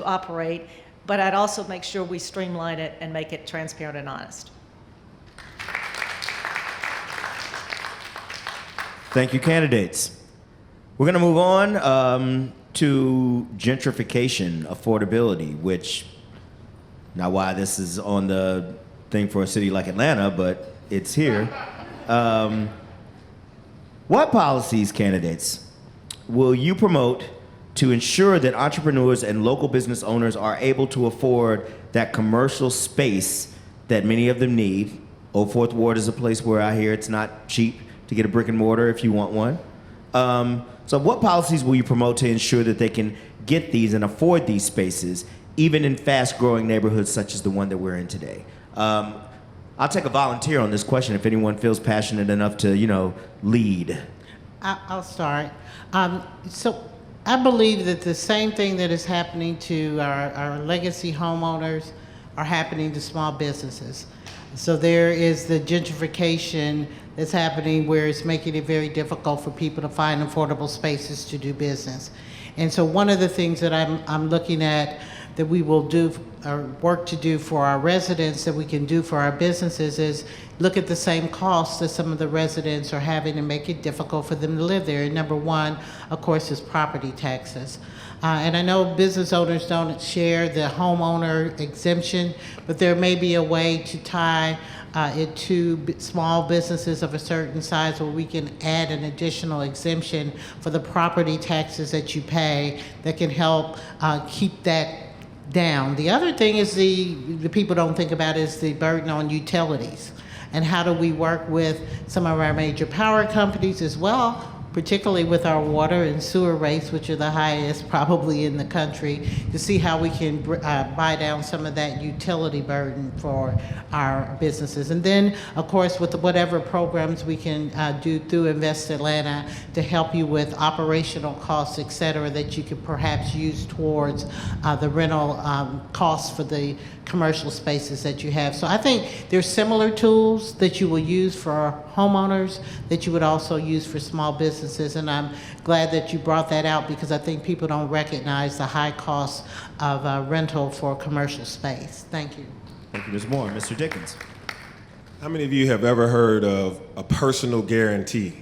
operate, but I'd also make sure we streamline it and make it transparent and honest. Thank you, candidates. We're going to move on to gentrification, affordability, which, not why this is on the thing for a city like Atlanta, but it's here. What policies, candidates, will you promote to ensure that entrepreneurs and local business owners are able to afford that commercial space that many of them need? Old Fourth Ward is a place where I hear it's not cheap to get a brick and mortar if you want one. So what policies will you promote to ensure that they can get these and afford these spaces, even in fast-growing neighborhoods such as the one that we're in today? I'll take a volunteer on this question if anyone feels passionate enough to, lead. I'll start. So I believe that the same thing that is happening to our legacy homeowners are happening to small businesses. So there is the gentrification that's happening where it's making it very difficult for people to find affordable spaces to do business. And so one of the things that I'm looking at that we will do or work to do for our residents that we can do for our businesses is look at the same costs that some of the residents are having and make it difficult for them to live there. And number one, of course, is property taxes. And I know business owners don't share the homeowner exemption, but there may be a way to tie it to small businesses of a certain size where we can add an additional exemption for the property taxes that you pay that can help keep that down. The other thing is the people don't think about is the burden on utilities. And how do we work with some of our major power companies as well, particularly with our water and sewer rates, which are the highest probably in the country, to see how we can buy down some of that utility burden for our businesses. And then, of course, with whatever programs we can do through Invest Atlanta to help you with operational costs, et cetera, that you could perhaps use towards the rental costs for the commercial spaces that you have. So I think there's similar tools that you will use for homeowners that you would also use for small businesses, and I'm glad that you brought that out because I think people don't recognize the high cost of rental for commercial space. Thank you. Thank you, Ms. Moore. Mr. Dickens. How many of you have ever heard of a personal guarantee?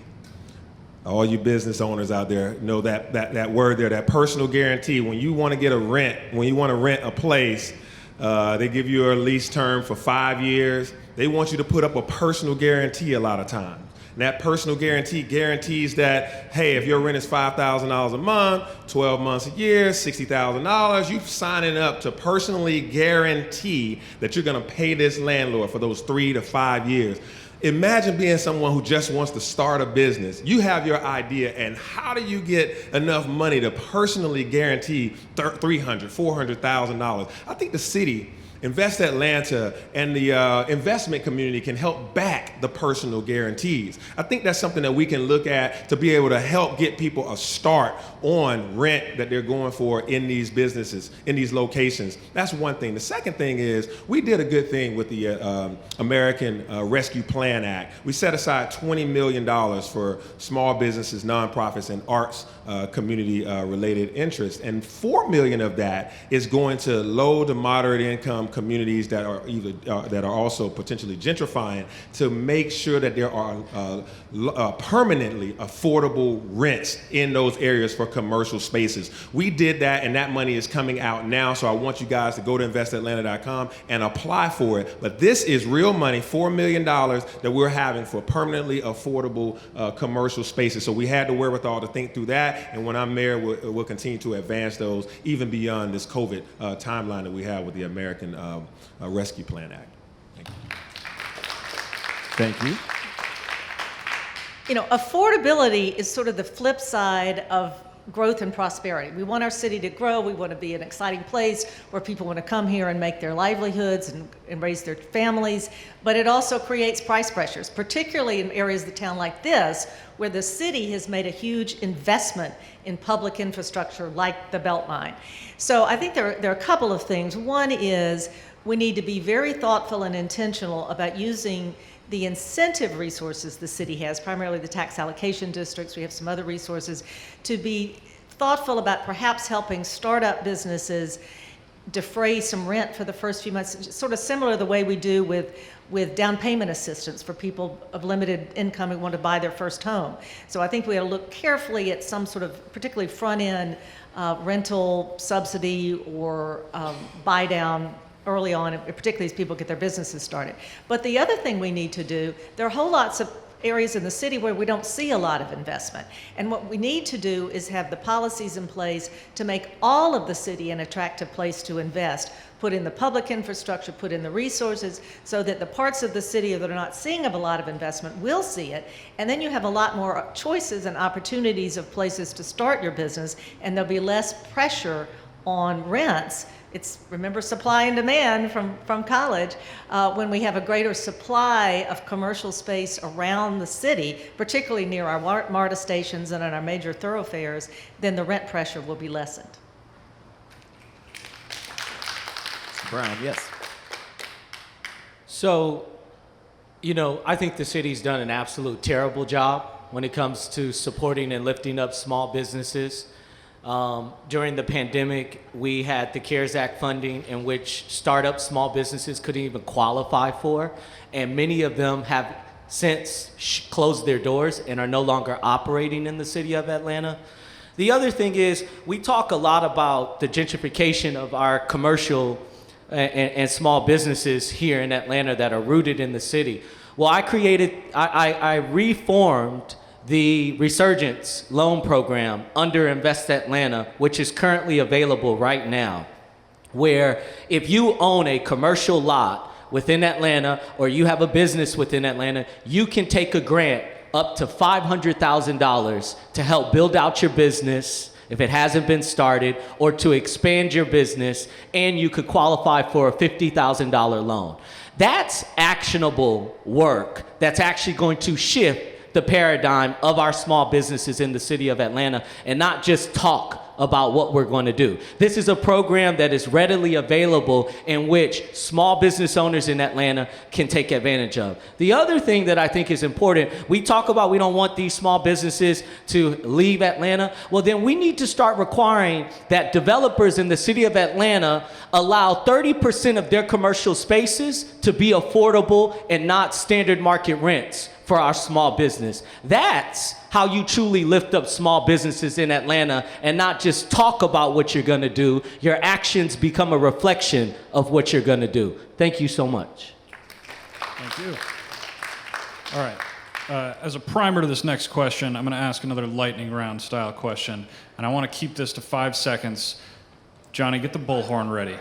All you business owners out there know that word there, that personal guarantee. When you want to get a rent, when you want to rent a place, they give you a lease term for 5 years. They want you to put up a personal guarantee a lot of times. And that personal guarantee guarantees that, hey, if your rent is $5,000 a month, 12 months a year, $60,000, you're signing up to personally guarantee that you're gonna pay this landlord for those 3 to 5 years. Imagine being someone who just wants to start a business. You have your idea, and how do you get enough money to personally guarantee $300,000, $400,000? I think the city, Invest Atlanta, and the investment community can help back the personal guarantees. I think that's something that we can look at to be able to help get people a start on rent that they're going for in these businesses, in these locations. That's one thing. The second thing is we did a good thing with the American Rescue Plan Act. We set aside $20 million for small businesses, nonprofits, and arts community related interests. And $4 million of that is going to low to moderate income communities that are either that are also potentially gentrifying, to make sure that there are permanently affordable rents in those areas for commercial spaces. We did that, and that money is coming out now, so I want you guys to go to investatlanta.com and apply for it. But this is real money, $4 million that we're having for permanently affordable commercial spaces. So we had the wherewithal to think through that, and when I'm mayor, we'll continue to advance those even beyond this COVID timeline that we have with the American Rescue Plan Act. Thank you. You know, affordability is sort of the flip side of growth and prosperity. We want our city to grow. We want to be an exciting place where people want to come here and make their livelihoods and raise their families. But it also creates price pressures, particularly in areas of the town like this, where the city has made a huge investment in public infrastructure like the Beltline. So I think there are a couple of things. One is we need to be very thoughtful and intentional about using the incentive resources the city has, primarily the tax allocation districts. We have some other resources, to be thoughtful about perhaps helping startup businesses defray some rent for the first few months, sort of similar to the way we do with down payment assistance for people of limited income who want to buy their first home. So I think we ought to look carefully at some sort of particularly front-end rental subsidy or buy down early on, particularly as people get their businesses started. But the other thing we need to do, there are whole lots of areas in the city where we don't see a lot of investment. And what we need to do is have the policies in place to make all of the city an attractive place to invest. Put in the public infrastructure, put in the resources, so that the parts of the city that are not seeing a lot of investment will see it. And then you have a lot more choices and opportunities of places to start your business, and there'll be less pressure on rents. It's, remember, supply and demand from college. When we have a greater supply of commercial space around the city, particularly near our MARTA stations and in our major thoroughfares, then the rent pressure will be lessened. Brian, yes. So, you know, I think the city's done an absolute terrible job when it comes to supporting and lifting up small businesses. During the pandemic, we had the CARES Act funding, in which startup small businesses couldn't even qualify for, and many of them have since closed their doors and are no longer operating in the city of Atlanta. The other thing is, we talk a lot about the gentrification of our commercial and small businesses here in Atlanta that are rooted in the city. Well, I reformed the Resurgence Loan Program under Invest Atlanta, which is currently available right now, where if you own a commercial lot within Atlanta or you have a business within Atlanta, you can take a grant up to $500,000 to help build out your business if it hasn't been started, or to expand your business, and you could qualify for a $50,000 loan. That's actionable work that's actually going to shift the paradigm of our small businesses in the city of Atlanta, and not just talk about what we're going to do. This is a program that is readily available, in which small business owners in Atlanta can take advantage of. The other thing that I think is important, we talk about we don't want these small businesses to leave Atlanta. Well, then we need to start requiring that developers in the city of Atlanta allow 30% of their commercial spaces to be affordable and not standard market rents for our small business. That's how you truly lift up small businesses in Atlanta, and not just talk about what you're gonna do. Your actions become a reflection of what you're gonna do. Thank you so much. Thank you. All right. As a primer to this next question, I'm going to ask another lightning round style question, and I want to keep this to 5 seconds. Johnny, get the bullhorn ready.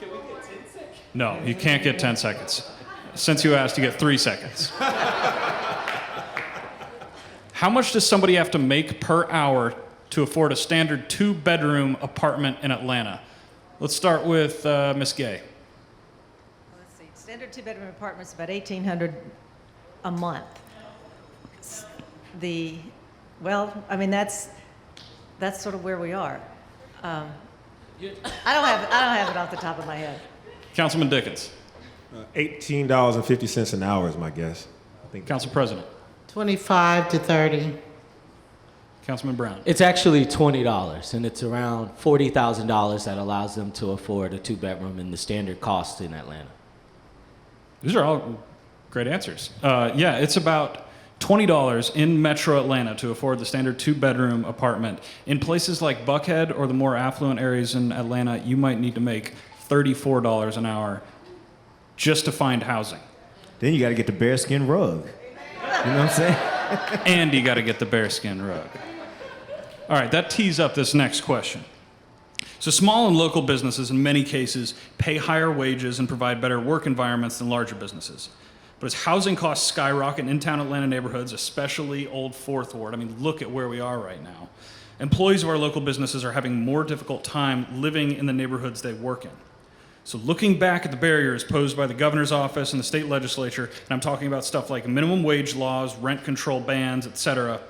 Can we get 10 seconds? No, you can't get 10 seconds. Since you asked, you get 3 seconds. How much does somebody have to make per hour to afford a standard 2-bedroom apartment in Atlanta? Let's start with Miss Gay. Let's see, standard 2-bedroom apartment's about $1,800 a month. Well, I mean, that's sort of where we are. I don't have it off the top of my head. Councilman Dickens. $18.50 an hour is my guess. Council President. 25 to 30. Councilman Brown. It's actually $20, and it's around $40,000 that allows them to afford a 2-bedroom in the standard cost in Atlanta. These are all great answers. Yeah, it's about $20 in Metro Atlanta to afford the standard 2-bedroom apartment. In places like Buckhead or the more affluent areas in Atlanta, you might need to make $34 an hour just to find housing. Then you got to get the bearskin rug. You know what I'm saying? And you got to get the bearskin rug. All right, that tees up this next question. So small and local businesses in many cases pay higher wages and provide better work environments than larger businesses. But as housing costs skyrocket in town Atlanta neighborhoods, especially Old Fourth Ward, I mean, look at where we are right now. Employees of our local businesses are having more difficult time living in the neighborhoods they work in. So looking back at the barriers posed by the governor's office and the state legislature, and I'm talking about stuff like minimum wage laws, rent control bans, etc.,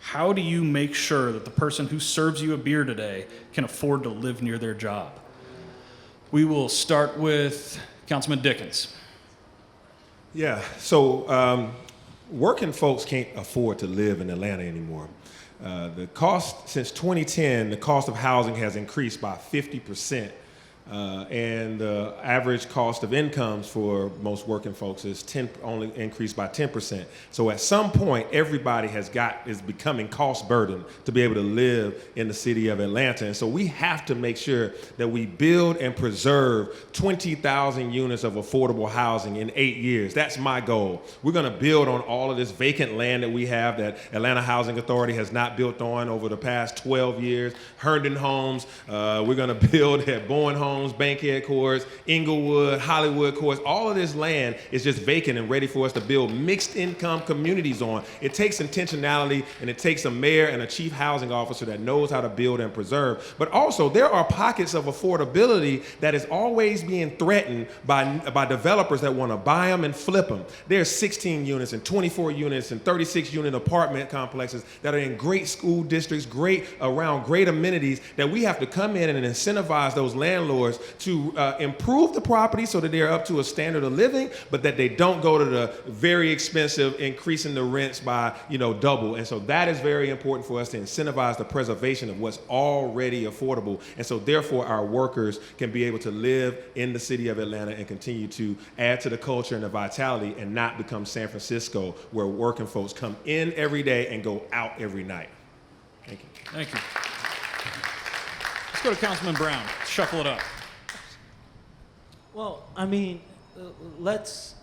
how do you make sure that the person who serves you a beer today can afford to live near their job? We will start with Councilman Dickens. Yeah, so working folks can't afford to live in Atlanta anymore. The cost, since 2010, the cost of housing has increased by 50%. And the average cost of incomes for most working folks is only increased by 10%. So at some point, everybody is becoming cost burdened to be able to live in the city of Atlanta. And so we have to make sure that we build and preserve 20,000 units of affordable housing in 8 years. That's my goal. We're going to build on all of this vacant land that we have that Atlanta Housing Authority has not built on over the past 12 years. Herndon Homes, we're going to build at Bowen Homes, Bankhead Courts, Inglewood, Hollywood Courts. All of this land is just vacant and ready for us to build mixed income communities on. It takes intentionality, and it takes a mayor and a chief housing officer that knows how to build and preserve. But also, there are pockets of affordability that is always being threatened by developers that want to buy them and flip them. There's 16 units and 24 units and 36 unit apartment complexes that are in great school districts, around great amenities, that we have to come in and incentivize those landlords to improve the property so that they're up to a standard of living, but that they don't go to the very expensive, increasing the rents by double. And so that is very important for us to incentivize the preservation of what's already affordable. And so therefore our workers can be able to live in the city of Atlanta and continue to add to the culture and the vitality, and not become San Francisco, where working folks come in every day and go out every night. Thank you. Thank you. Let's go to Councilman Brown. Shuffle it up. Well, I mean, let's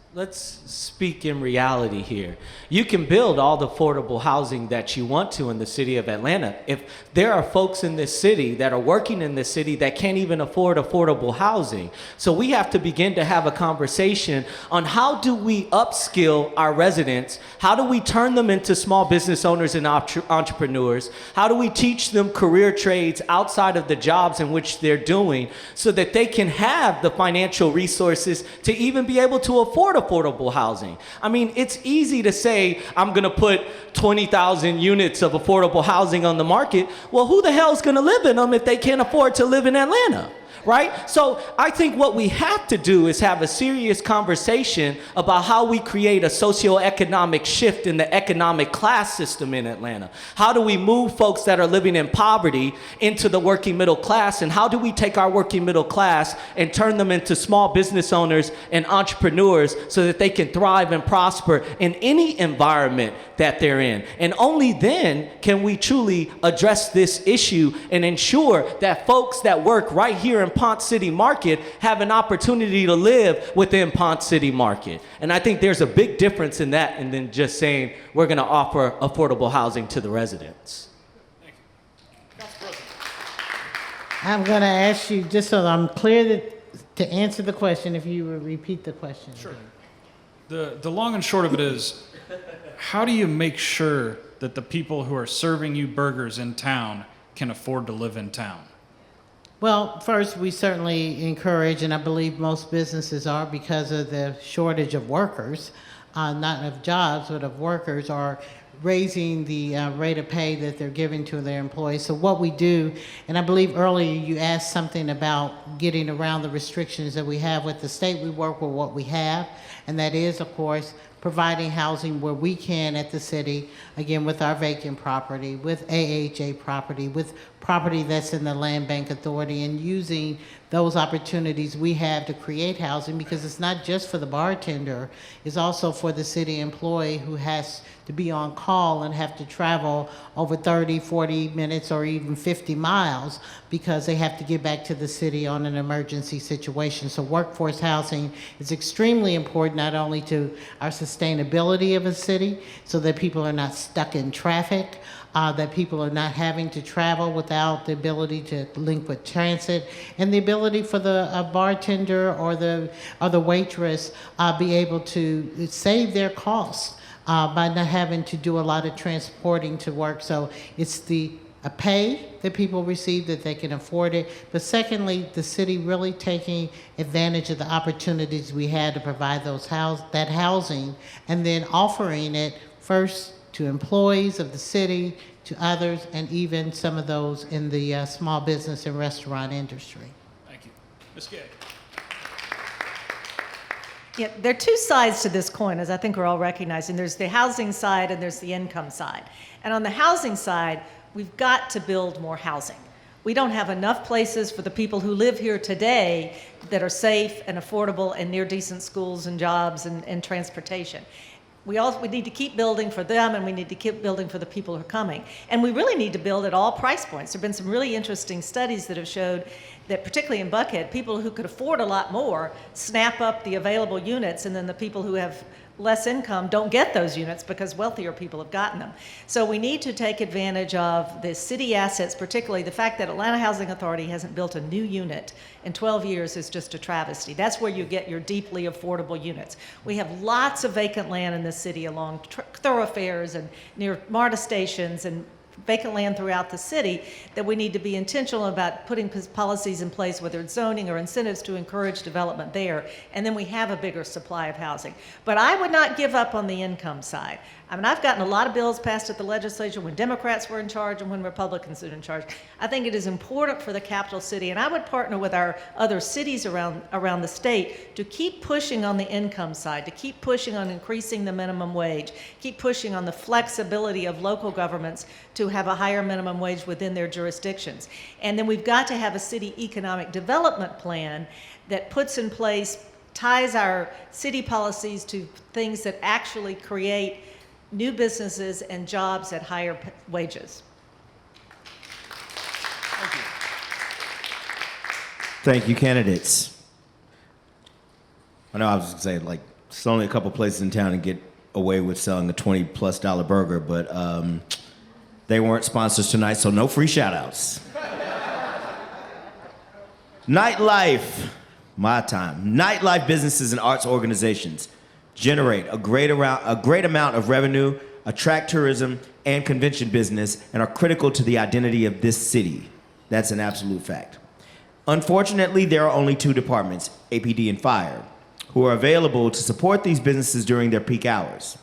speak in reality here. You can build all the affordable housing that you want to in the city of Atlanta. If there are folks in this city that are working in this city that can't even afford affordable housing. So we have to begin to have a conversation on how do we upskill our residents? How do we turn them into small business owners and entrepreneurs? How do we teach them career trades outside of the jobs in which they're doing so that they can have the financial resources to even be able to afford affordable housing? I mean, it's easy to say, I'm going to put 20,000 units of affordable housing on the market. Well, who the hell is going to live in them if they can't afford to live in Atlanta? Right? So I think what we have to do is have a serious conversation about how we create a socioeconomic shift in the economic class system in Atlanta. How do we move folks that are living in poverty into the working middle class? And how do we take our working middle class and turn them into small business owners and entrepreneurs so that they can thrive and prosper in any environment that they're in? And only then can we truly address this issue and ensure that folks that work right here in Ponce City Market have an opportunity to live within Ponce City Market. And I think there's a big difference in that and then just saying we're going to offer affordable housing to the residents. I'm going to ask you, just so I'm clear to answer the question, if you would repeat the question. Sure. The long and short of it is, how do you make sure that the people who are serving you burgers in town can afford to live in town? Well, first, we certainly encourage, and I believe most businesses are, because of the shortage of workers, not of jobs, but of workers, are raising the rate of pay that they're giving to their employees. So what we do, and I believe earlier you asked something about getting around the restrictions that we have with the state. We work with what we have, and that is, of course, providing housing where we can at the city, again, with our vacant property, with AHA property, with property that's in the Land Bank Authority, and using those opportunities we have to create housing, because it's not just for the bartender, it's also for the city employee who has to be on call and have to travel over 30, 40 minutes or even 50 miles because they have to get back to the city on an emergency situation. So workforce housing is extremely important, not only to our sustainability of a city, so that people are not stuck in traffic, that people are not having to travel without the ability to link with transit, and the ability for the bartender or the waitress be able to save their costs by not having to do a lot of transporting to work. So it's the pay that people receive, that they can afford it. But secondly, the city really taking advantage of the opportunities we had to provide that housing, and then offering it first to employees of the city, to others, and even some of those in the small business and restaurant industry. Thank you. Ms. Gay. Yeah, there are two sides to this coin, as I think we're all recognizing. There's the housing side and there's the income side. And on the housing side, we've got to build more housing. We don't have enough places for the people who live here today that are safe and affordable and near decent schools and jobs and transportation. We need to keep building for them, and we need to keep building for the people who are coming. And we really need to build at all price points. There have been some really interesting studies that have showed that, particularly in Buckhead, people who could afford a lot more snap up the available units, and then the people who have less income don't get those units because wealthier people have gotten them. So we need to take advantage of the city assets, particularly the fact that Atlanta Housing Authority hasn't built a new unit in 12 years is just a travesty. That's where you get your deeply affordable units. We have lots of vacant land in the city along thoroughfares and near MARTA stations and vacant land throughout the city that we need to be intentional about putting policies in place, whether it's zoning or incentives to encourage development there, and then we have a bigger supply of housing. But I would not give up on the income side. I mean, I've gotten a lot of bills passed at the legislature when Democrats were in charge and when Republicans were in charge. I think it is important for the capital city, and I would partner with our other cities around the state to keep pushing on the income side, to keep pushing on increasing the minimum wage, keep pushing on the flexibility of local governments to have a higher minimum wage within their jurisdictions. And then we've got to have a city economic development plan that puts in place, ties our city policies to things that actually create new businesses and jobs at higher wages. Thank you. Thank you, candidates. I know I was going to say, like, there's only a couple places in town to get away with selling a $20+ burger, but they weren't sponsors tonight, so no free shout-outs. Nightlife, my time. Nightlife businesses and arts organizations generate a great amount of revenue, attract tourism and convention business, and are critical to the identity of this city. That's an absolute fact. Unfortunately, there are only two departments, APD and Fire, who are available to support these businesses during their peak hours.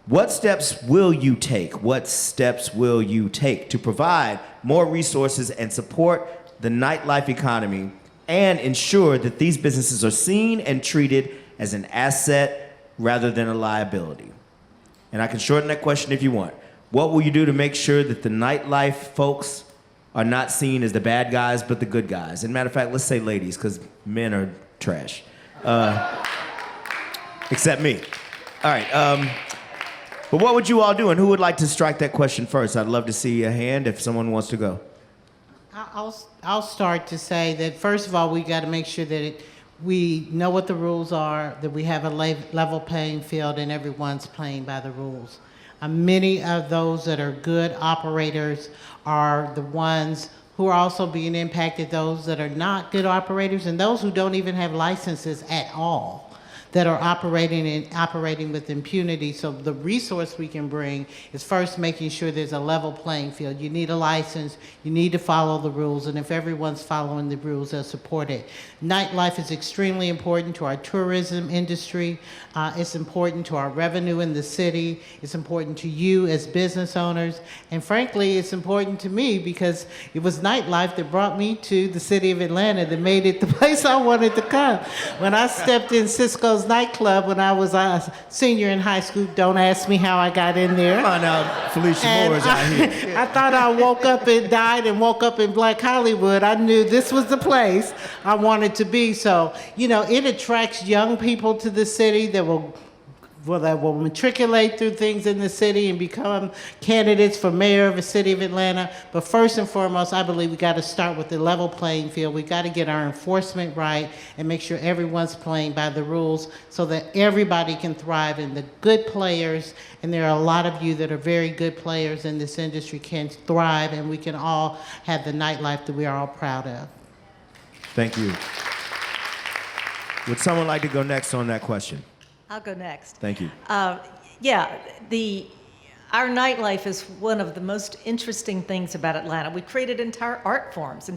What steps will you take? What steps will you take to provide more resources and support the nightlife economy and ensure that these businesses are seen and treated as an asset rather than a liability? And I can shorten that question if you want. What will you do to make sure that the nightlife folks are not seen as the bad guys, but the good guys? And matter of fact, let's say ladies, because men are trash. Except me. All right. But what would you all do, and who would like to strike that question first? I'd love to see a hand if someone wants to go. I'll start to say that first of all, we got to make sure that we know what the rules are, that we have a level playing field, and everyone's playing by the rules. Many of those that are good operators are the ones who are also being impacted, those that are not good operators, and those who don't even have licenses at all, that are operating with impunity. So the resource we can bring is first making sure there's a level playing field. You need a license, you need to follow the rules, and if everyone's following the rules, they'll support it. Nightlife is extremely important to our tourism industry. It's important to our revenue in the city. It's important to you as business owners. And frankly, it's important to me because it was nightlife that brought me to the city of Atlanta, that made it the place I wanted to come. When I stepped in Cisco's nightclub when I was a senior in high school, don't ask me how I got in there. Come on now, Felicia Moore is out here. I thought I woke up and died and woke up in Black Hollywood. I knew this was the place I wanted to be. So, you know, it attracts young people to the city that will matriculate through things in the city and become candidates for mayor of the city of Atlanta. But first and foremost, I believe we got to start with the level playing field. We got to get our enforcement right and make sure everyone's playing by the rules so that everybody can thrive, and the good players, and there are a lot of you that are very good players in this industry, can thrive, and we can all have the nightlife that we are all proud of. Thank you. Would someone like to go next on that question? I'll go next. Thank you. Our nightlife is one of the most interesting things about Atlanta. We created entire art forms,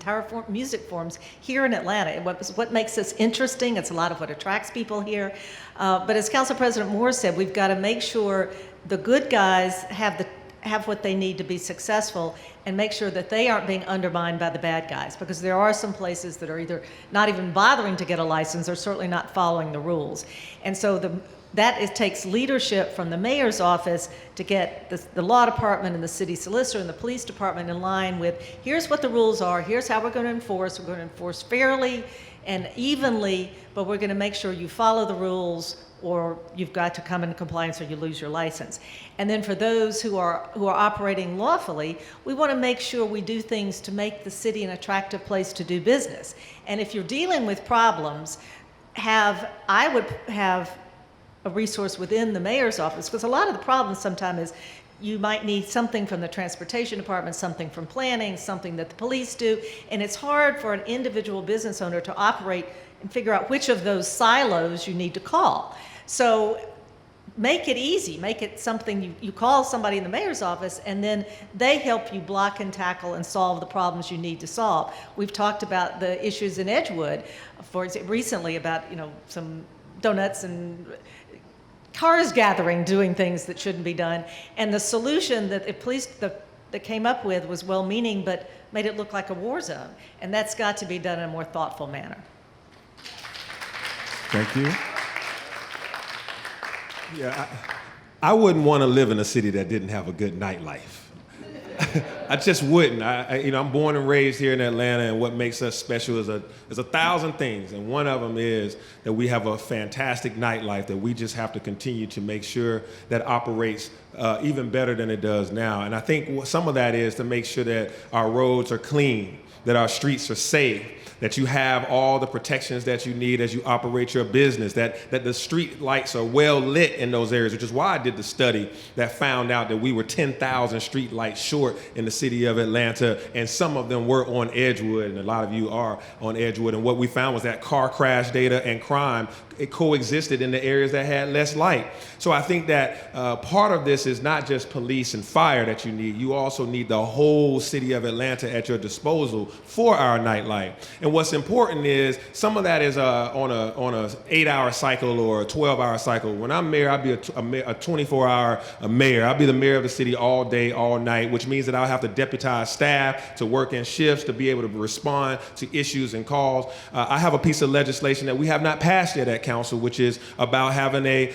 music forms here in Atlanta. What makes us interesting, it's a lot of what attracts people here. But as Council President Moore said, we've got to make sure the good guys have what they need to be successful, and make sure that they aren't being undermined by the bad guys, because there are some places that are either not even bothering to get a license or certainly not following the rules. And so it takes leadership from the mayor's office to get the law department and the city solicitor and the police department in line with, here's what the rules are, here's how we're going to enforce. We're going to enforce fairly and evenly, but we're going to make sure you follow the rules, or you've got to come into compliance or you lose your license. And then for those who are operating lawfully, we want to make sure we do things to make the city an attractive place to do business. And if you're dealing with problems, I would have a resource within the mayor's office, because a lot of the problems sometimes is you might need something from the transportation department, something from planning, something that the police do, and it's hard for an individual business owner to operate and figure out which of those silos you need to call. So make it easy, make it something you call somebody in the mayor's office, and then they help you block and tackle and solve the problems you need to solve. We've talked about the issues in Edgewood, for example, recently about some donuts and cars gathering, doing things that shouldn't be done, and the solution that the police that came up with was well-meaning but made it look like a war zone, and that's got to be done in a more thoughtful manner. Thank you. Yeah, I wouldn't want to live in a city that didn't have a good nightlife. I just wouldn't. I'm born and raised here in Atlanta, and what makes us special is a thousand things, and one of them is that we have a fantastic nightlife that we just have to continue to make sure that operates even better than it does now. And I think some of that is to make sure that our roads are clean, that our streets are safe, that you have all the protections that you need as you operate your business, that the street lights are well lit in those areas, which is why I did the study that found out that we were 10,000 street lights short in the city of Atlanta, and some of them were on Edgewood, and a lot of you are on Edgewood. And what we found was that car crash data and crime, it coexisted in the areas that had less light. So I think that part of this is not just police and fire that you need. You also need the whole city of Atlanta at your disposal for our nightlife. And what's important is some of that is on a 8-hour cycle or a 12-hour cycle. When I'm mayor, I'll be a 24-hour mayor. I'll be the mayor of the city all day, all night, which means that I'll have to deputize staff to work in shifts to be able to respond to issues and calls. I have a piece of legislation that we have not passed yet at council, which is about having a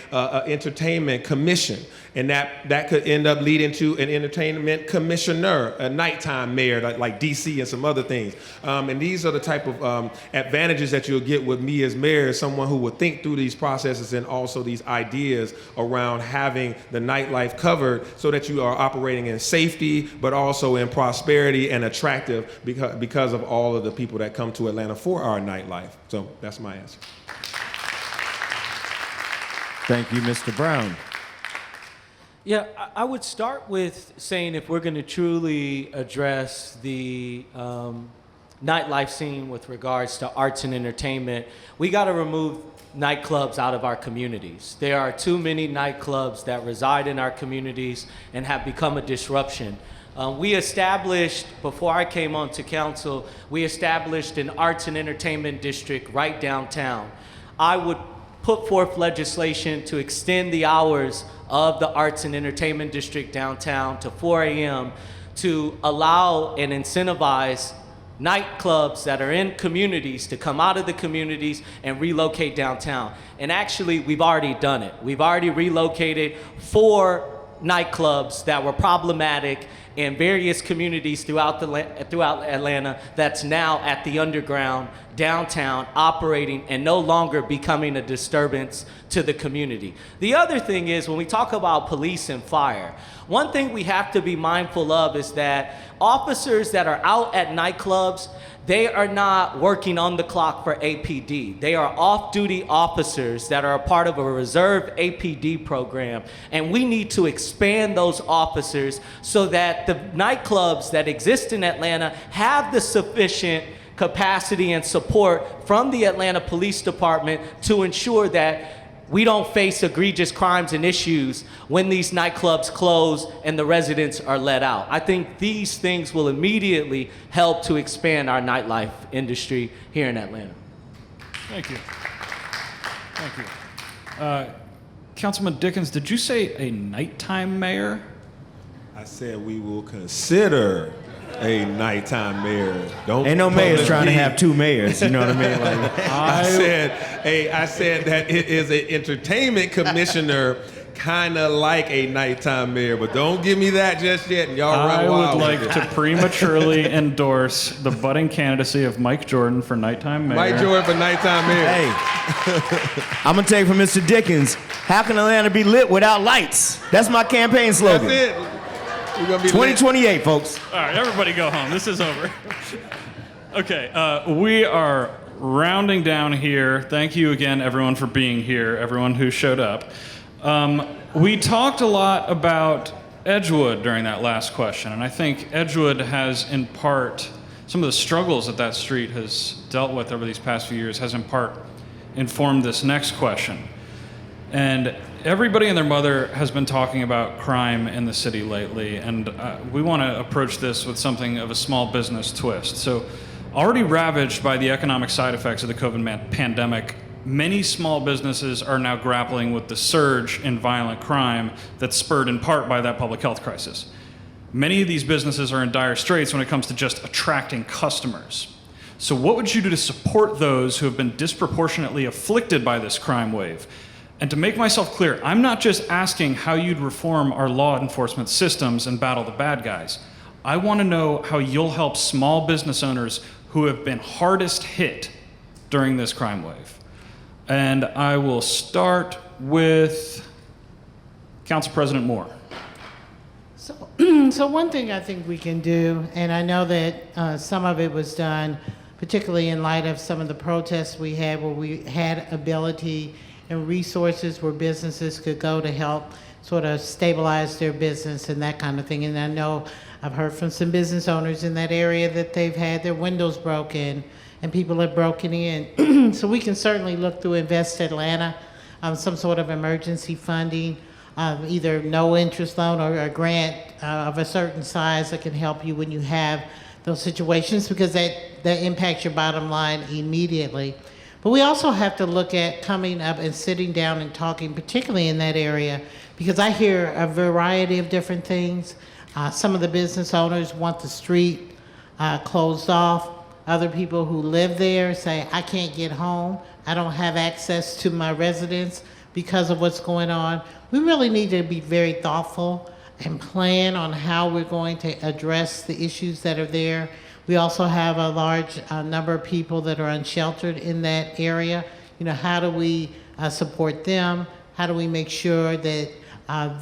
entertainment commission. And that that could end up leading to an entertainment commissioner, a nighttime mayor, like DC and some other things. And these are the type of advantages that you'll get with me as mayor, someone who will think through these processes and also these ideas around having the nightlife covered so that you are operating in safety, but also in prosperity and attractive because of all of the people that come to Atlanta for our nightlife. So that's my answer. Thank you, Mr. Brown. Yeah, I would start with saying if we're going to truly address the nightlife scene with regards to arts and entertainment, we got to remove nightclubs out of our communities. There are too many nightclubs that reside in our communities and have become a disruption. We established, before I came onto council, we established an arts and entertainment district right downtown. I would put forth legislation to extend the hours of the arts and entertainment district downtown to 4 a.m. to allow and incentivize nightclubs that are in communities to come out of the communities and relocate downtown. And actually, we've already done it. We've already relocated 4 nightclubs that were problematic in various communities throughout Atlanta that's now at the underground downtown operating and no longer becoming a disturbance to the community. The other thing is when we talk about police and fire, one thing we have to be mindful of is that officers that are out at nightclubs, they are not working on the clock for APD. They are off-duty officers that are a part of a reserve APD program. And we need to expand those officers so that the nightclubs that exist in Atlanta have the sufficient capacity and support from the Atlanta Police Department to ensure that we don't face egregious crimes and issues when these nightclubs close and the residents are let out. I think these things will immediately help to expand our nightlife industry here in Atlanta. Thank you. Thank you. Councilman Dickens, did you say a nighttime mayor? I said we will consider a nighttime mayor. Ain't no mayors trying to have 2 mayors. You know what I mean? Like, I said that it is an entertainment commissioner, kind of like a nighttime mayor, but don't give me that just yet. And y'all run wild. I would like to prematurely endorse the budding candidacy of Mike Jordan for nighttime mayor. Mike Jordan for nighttime mayor. hey, I'm gonna take from Mr. Dickens. How can Atlanta be lit without lights? That's my campaign slogan. That's it. We're gonna be 2028, folks. All right, everybody go home. This is over. Okay, we are rounding down here. Thank you again, everyone, for being here, everyone who showed up. We talked a lot about Edgewood during that last question, and I think Edgewood has, in part, some of the struggles that that street has dealt with over these past few years has, in part, informed this next question. And everybody and their mother has been talking about crime in the city lately, and we want to approach this with something of a small business twist. So, already ravaged by the economic side effects of the COVID pandemic, many small businesses are now grappling with the surge in violent crime that's spurred in part by that public health crisis. Many of these businesses are in dire straits when it comes to just attracting customers. So what would you do to support those who have been disproportionately afflicted by this crime wave? And to make myself clear, I'm not just asking how you'd reform our law enforcement systems and battle the bad guys. I want to know how you'll help small business owners who have been hardest hit during this crime wave. And I will start with Council President Moore. So one thing I think we can do, and I know that some of it was done, particularly in light of some of the protests we had where we had ability and resources where businesses could go to help sort of stabilize their business and that kind of thing. And I know I've heard from some business owners in that area that they've had their windows broken and people have broken in. So we can certainly look through Invest Atlanta, some sort of emergency funding, either no interest loan or a grant of a certain size that can help you when you have those situations, because that impacts your bottom line immediately. But we also have to look at coming up and sitting down and talking, particularly in that area, because I hear a variety of different things. Some of the business owners want the street closed off. Other people who live there say, I can't get home. I don't have access to my residence because of what's going on. We really need to be very thoughtful and plan on how we're going to address the issues that are there. We also have a large number of people that are unsheltered in that area. You know, how do we support them? How do we make sure that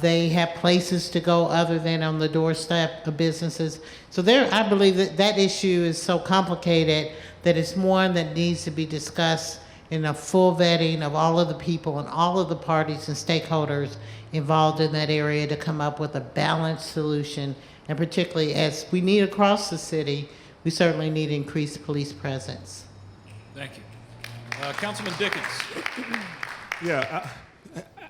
they have places to go other than on the doorstep of businesses? So I believe that issue is so complicated that it's one that needs to be discussed in a full vetting of all of the people and all of the parties and stakeholders involved in that area to come up with a balanced solution. And particularly as we need across the city, we certainly need increased police presence. Thank you. Councilman Dickens. Yeah,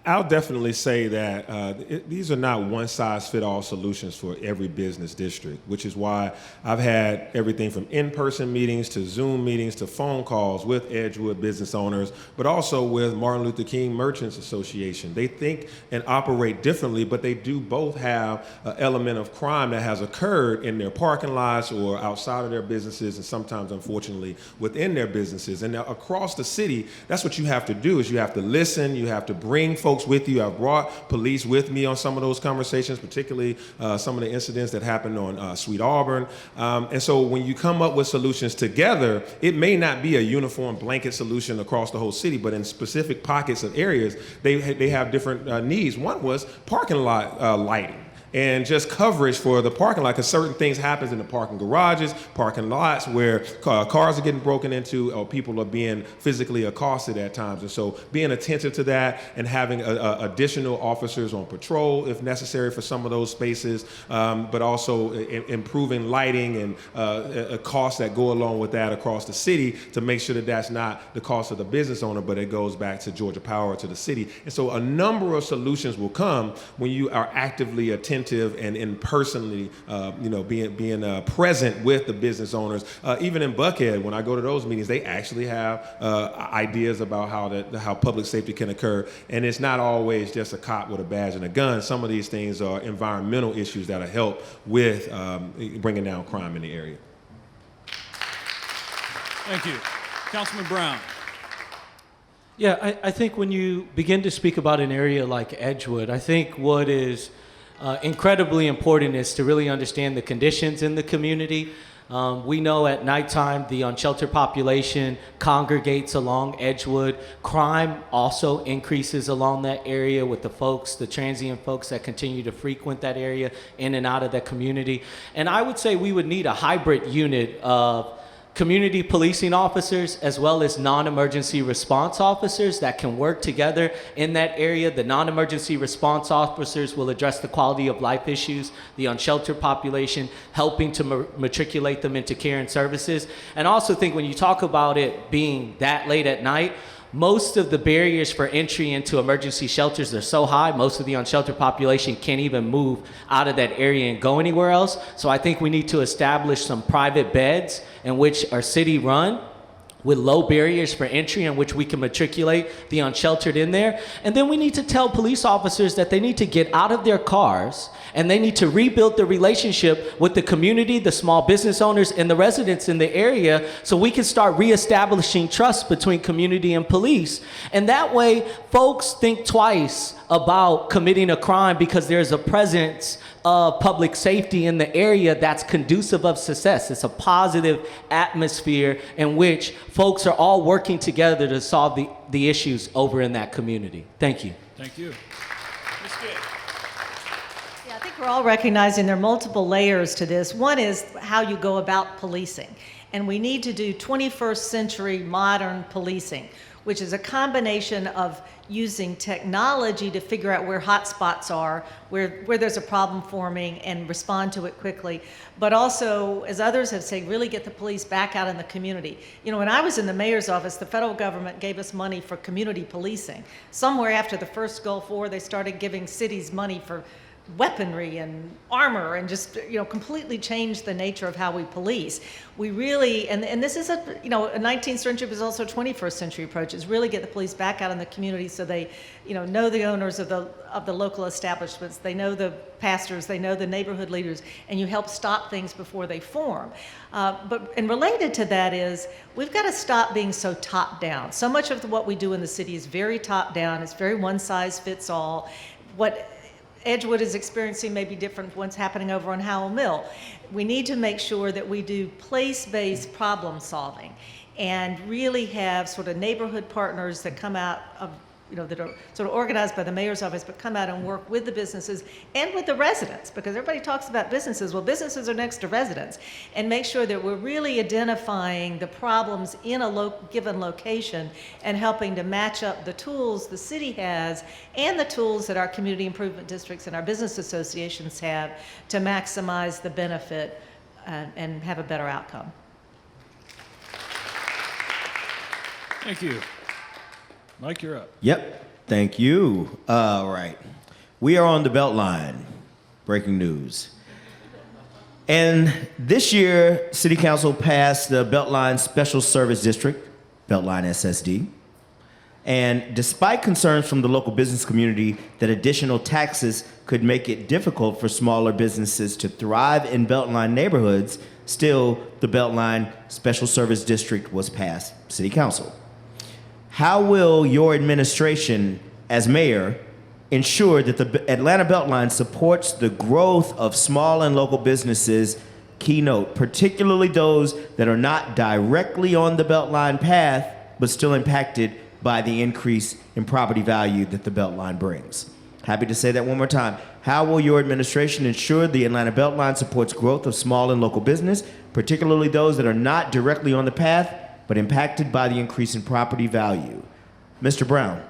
I'll definitely say that these are not one-size-fit-all solutions for every business district, which is why I've had everything from in-person meetings to Zoom meetings to phone calls with Edgewood business owners, but also with Martin Luther King Merchants Association. They think and operate differently, but they do both have an element of crime that has occurred in their parking lots or outside of their businesses, and sometimes, unfortunately, within their businesses. And now across the city, that's what you have to do, is you have to listen, you have to bring folks with you. I've brought police with me on some of those conversations, particularly some of the incidents that happened on Sweet Auburn. And so when you come up with solutions together, it may not be a uniform blanket solution across the whole city, but in specific pockets of areas, they have different needs. One was parking lot lighting and just coverage for the parking lot, because certain things happen in the parking garages, parking lots, where cars are getting broken into or people are being physically accosted at times. And so being attentive to that and having additional officers on patrol if necessary for some of those spaces, but also improving lighting and costs that go along with that across the city to make sure that that's not the cost of the business owner, but it goes back to Georgia Power, to the city. And so a number of solutions will come when you are actively attentive and in personally, being present with the business owners. Even in Buckhead, when I go to those meetings, they actually have ideas about how public safety can occur. And it's not always just a cop with a badge and a gun. Some of these things are environmental issues that'll help with bringing down crime in the area. Thank you. Councilman Brown. Yeah, I think when you begin to speak about an area like Edgewood, I think what is incredibly important is to really understand the conditions in the community. We know at nighttime the unsheltered population congregates along Edgewood. Crime also increases along that area with the transient folks that continue to frequent that area in and out of that community. And I would say we would need a hybrid unit of community policing officers as well as non-emergency response officers that can work together in that area. The non-emergency response officers will address the quality of life issues, the unsheltered population, helping to matriculate them into care and services. And I also think when you talk about it being that late at night, most of the barriers for entry into emergency shelters are so high, most of the unsheltered population can't even move out of that area and go anywhere else. So I think we need to establish some private beds in which are city run with low barriers for entry in which we can matriculate the unsheltered in there. And then we need to tell police officers that they need to get out of their cars and they need to rebuild the relationship with the community, the small business owners, and the residents in the area so we can start reestablishing trust between community and police. And that way, folks think twice about committing a crime because there's a presence of public safety in the area that's conducive of success. It's a positive atmosphere in which folks are all working together to solve the issues over in that community. Thank you. Thank you. Ms. Gay. Yeah, I think we're all recognizing there are multiple layers to this. One is how you go about policing. And we need to do 21st century modern policing, which is a combination of using technology to figure out where hot spots are, where there's a problem forming, and respond to it quickly. But also, as others have said, really get the police back out in the community. You know, when I was in the mayor's office, the federal government gave us money for community policing. Somewhere after the first Gulf War, they started giving cities money for weaponry and armor and just, completely changed the nature of how we police. We really, and this is a 19th century, but also a 21st century approach, is really get the police back out in the community so they, know the owners of the local establishments, they know the pastors, they know the neighborhood leaders, and you help stop things before they form. And related to that is, we've got to stop being so top down. So much of what we do in the city is very top down, it's very one size fits all. What Edgewood is experiencing may be different from what's happening over on Howell Mill. We need to make sure that we do place-based problem solving and really have sort of neighborhood partners that come out of, that are sort of organized by the mayor's office, but come out and work with the businesses and with the residents, because everybody talks about businesses. Well, businesses are next to residents, and make sure that we're really identifying the problems in a given location and helping to match up the tools the city has and the tools that our community improvement districts and our business associations have to maximize the benefit and have a better outcome. Thank you. Mike, you're up. Yep. Thank you. All right. We are on the Beltline. Breaking news. And this year, City Council passed the Beltline Special Service District, Beltline SSD. And despite concerns from the local business community that additional taxes could make it difficult for smaller businesses to thrive in Beltline neighborhoods, still, the Beltline Special Service District was passed City Council. How will your administration, as mayor, ensure that the Atlanta Beltline supports the growth of small and local businesses, keynote, particularly those that are not directly on the Beltline path, but still impacted by the increase in property value that the Beltline brings? Happy to say that one more time. How will your administration ensure the Atlanta Beltline supports growth of small and local business, particularly those that are not directly on the path, but impacted by the increase in property value? Mr. Brown.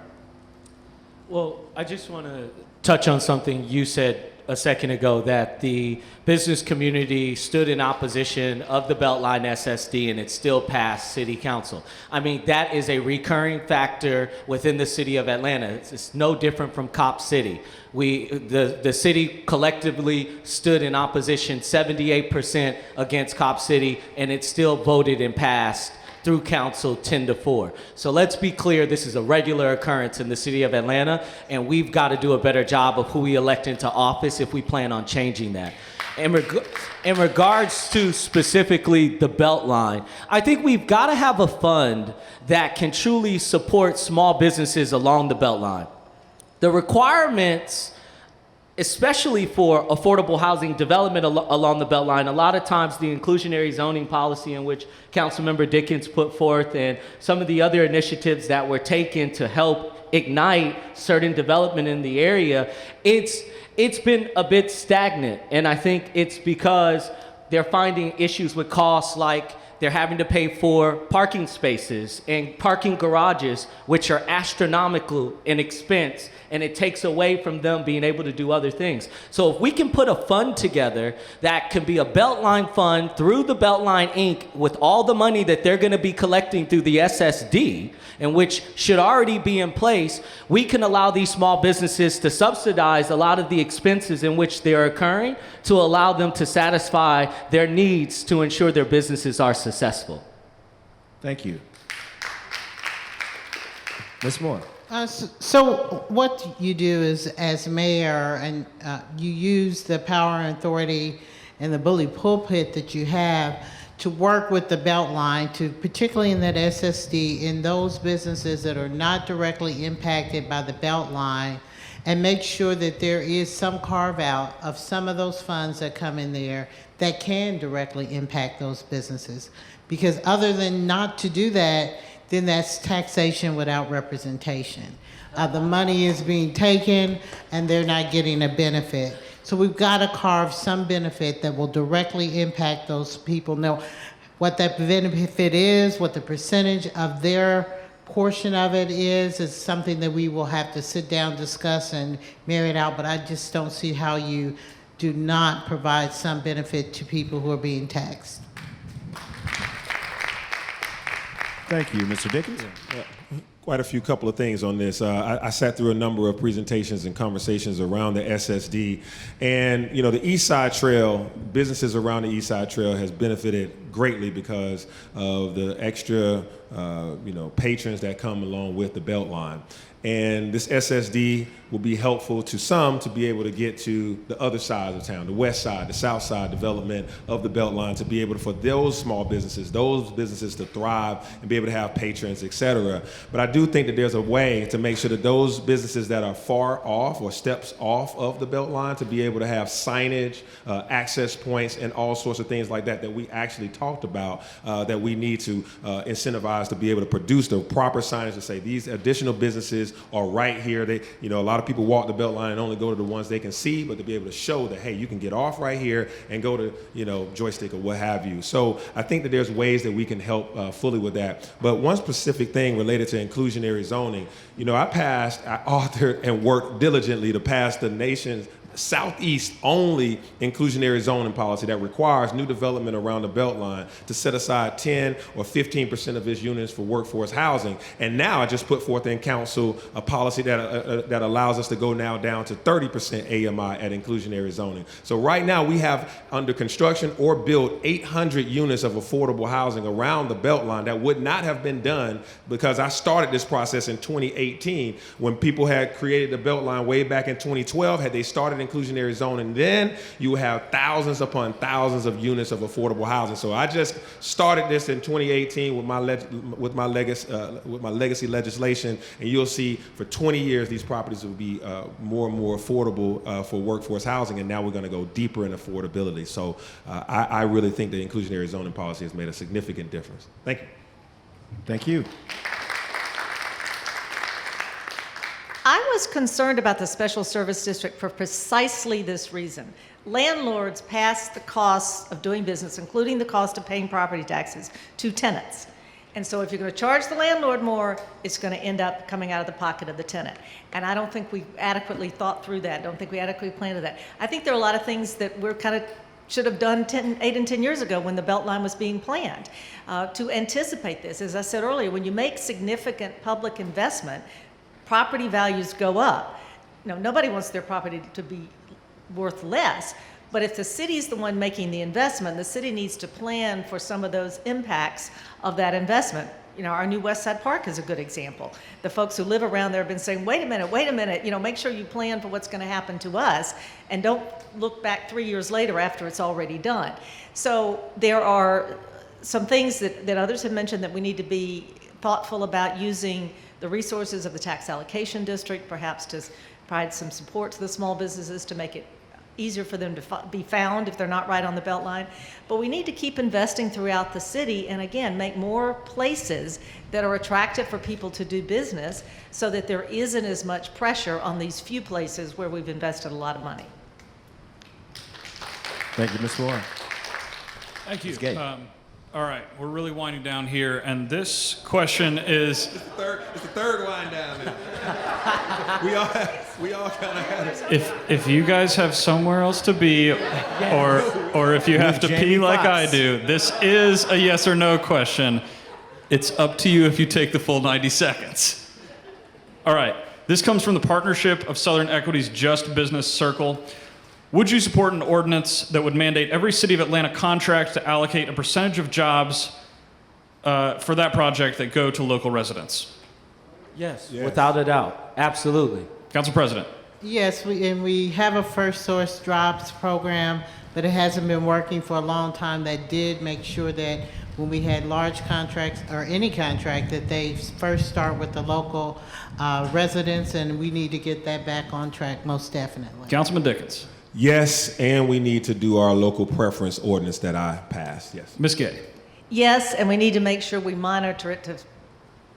Well, I just want to touch on something you said a second ago, that the business community stood in opposition of the Beltline SSD and it still passed City Council. I mean, that is a recurring factor within the city of Atlanta. It's no different from Cop City. The city collectively stood in opposition 78% against Cop City, and it still voted and passed through council 10-4. So let's be clear, this is a regular occurrence in the city of Atlanta, and we've got to do a better job of who we elect into office if we plan on changing that. In regards to specifically the Beltline, I think we've got to have a fund that can truly support small businesses along the Beltline. The requirements, especially for affordable housing development along the Beltline, a lot of times the inclusionary zoning policy in which Councilmember Dickens put forth and some of the other initiatives that were taken to help ignite certain development in the area, it's been a bit stagnant. And I think it's because they're finding issues with costs, like they're having to pay for parking spaces and parking garages, which are astronomical in expense, and it takes away from them being able to do other things. So if we can put a fund together that can be a Beltline fund through the Beltline Inc. with all the money that they're going to be collecting through the SSD, and which should already be in place, we can allow these small businesses to subsidize a lot of the expenses in which they're occurring to allow them to satisfy their needs to ensure their businesses are successful. Thank you. Ms. Moore. So what you do is, as mayor, and you use the power and authority and the bully pulpit that you have to work with the Beltline, to particularly in that SSD, in those businesses that are not directly impacted by the Beltline, and make sure that there is some carve out of some of those funds that come in there that can directly impact those businesses. Because other than not to do that, then that's taxation without representation. The money is being taken and they're not getting a benefit. So we've got to carve some benefit that will directly impact those people. Know what that benefit is, what the percentage of their portion of it is something that we will have to sit down, discuss, and marry it out. But I just don't see how you do not provide some benefit to people who are being taxed. Thank you, Mr. Dickens. quite a few couple of things on this. I sat through a number of presentations and conversations around the SSD, and the East Side Trail, businesses around the East Side Trail has benefited greatly because of the extra patrons that come along with the Beltline. And this SSD will be helpful to some to be able to get to the other side of town, the west side, the south side development of the Beltline, to be able for those small businesses, those businesses to thrive and be able to have patrons, et cetera. But I do think that there's a way to make sure that those businesses that are far off or steps off of the Beltline to be able to have signage, access points, and all sorts of things like that we actually talked about that we need to incentivize to be able to produce the proper signage to say these additional businesses are right here. They, a lot of people walk the Beltline and only go to the ones they can see, but to be able to show that, hey, you can get off right here and go to, Joystick or what have you. So I think that there's ways that we can help fully with that. But one specific thing related to inclusionary zoning, I authored and worked diligently to pass the nation's Southeast only inclusionary zoning policy that requires new development around the Beltline to set aside 10 or 15% of its units for workforce housing. And now I just put forth in council a policy that allows us to go now down to 30% AMI at inclusionary zoning. So right now we have under construction or built 800 units of affordable housing around the Beltline that would not have been done because I started this process in 2018 when people had created the Beltline way back in 2012. Had they started inclusionary zoning, then you have thousands upon thousands of units of affordable housing. So I just started this in 2018 with my legacy legislation, and you'll see for 20 years these properties will be more and more affordable for workforce housing, and now we're going to go deeper in affordability. So I really think the inclusionary zoning policy has made a significant difference. Thank you. Thank you. I was concerned about the Special Service District for precisely this reason. Landlords pass the costs of doing business, including the cost of paying property taxes, to tenants. And so if you're going to charge the landlord more, it's going to end up coming out of the pocket of the tenant. And I don't think we adequately thought through that. I don't think we adequately planned for that. I think there are a lot of things that we're kind of should have done 8 and 10 years ago when the Beltline was being planned to anticipate this. As I said earlier, when you make significant public investment, property values go up. Nobody wants their property to be worth less, but if the city's the one making the investment, the city needs to plan for some of those impacts of that investment. Our new West Side Park is a good example. The folks who live around there have been saying, wait a minute, make sure you plan for what's going to happen to us and don't look back 3 years later after it's already done. So there are some things that others have mentioned that we need to be thoughtful about using the resources of the tax allocation district, perhaps to provide some support to the small businesses to make it easier for them to be found if they're not right on the Beltline. But we need to keep investing throughout the city and, again, make more places that are attractive for people to do business so that there isn't as much pressure on these few places where we've invested a lot of money. Thank you, Ms. Moore. Thank you. Ms. Gay. All right, we're really winding down here, and this question is... It's the third wind down now. we all kind of had it. If you guys have somewhere else to be, or if you have to pee like I do, this is a yes or no question. It's up to you if you take the full 90 seconds. All right, this comes from the Partnership of Southern Equity's Just Business Circle. Would you support an ordinance that would mandate every City of Atlanta contract to allocate a percentage of jobs for that project that go to local residents? Yes, without a doubt. Absolutely. Council President. Yes, we have a first source jobs program, but it hasn't been working for a long time. That did make sure that when we had large contracts or any contract that they first start with the local residents, and we need to get that back on track most definitely. Councilman Dickens. Yes, and we need to do our local preference ordinance that I passed, yes. Ms. Gay. Yes, and we need to make sure we monitor it to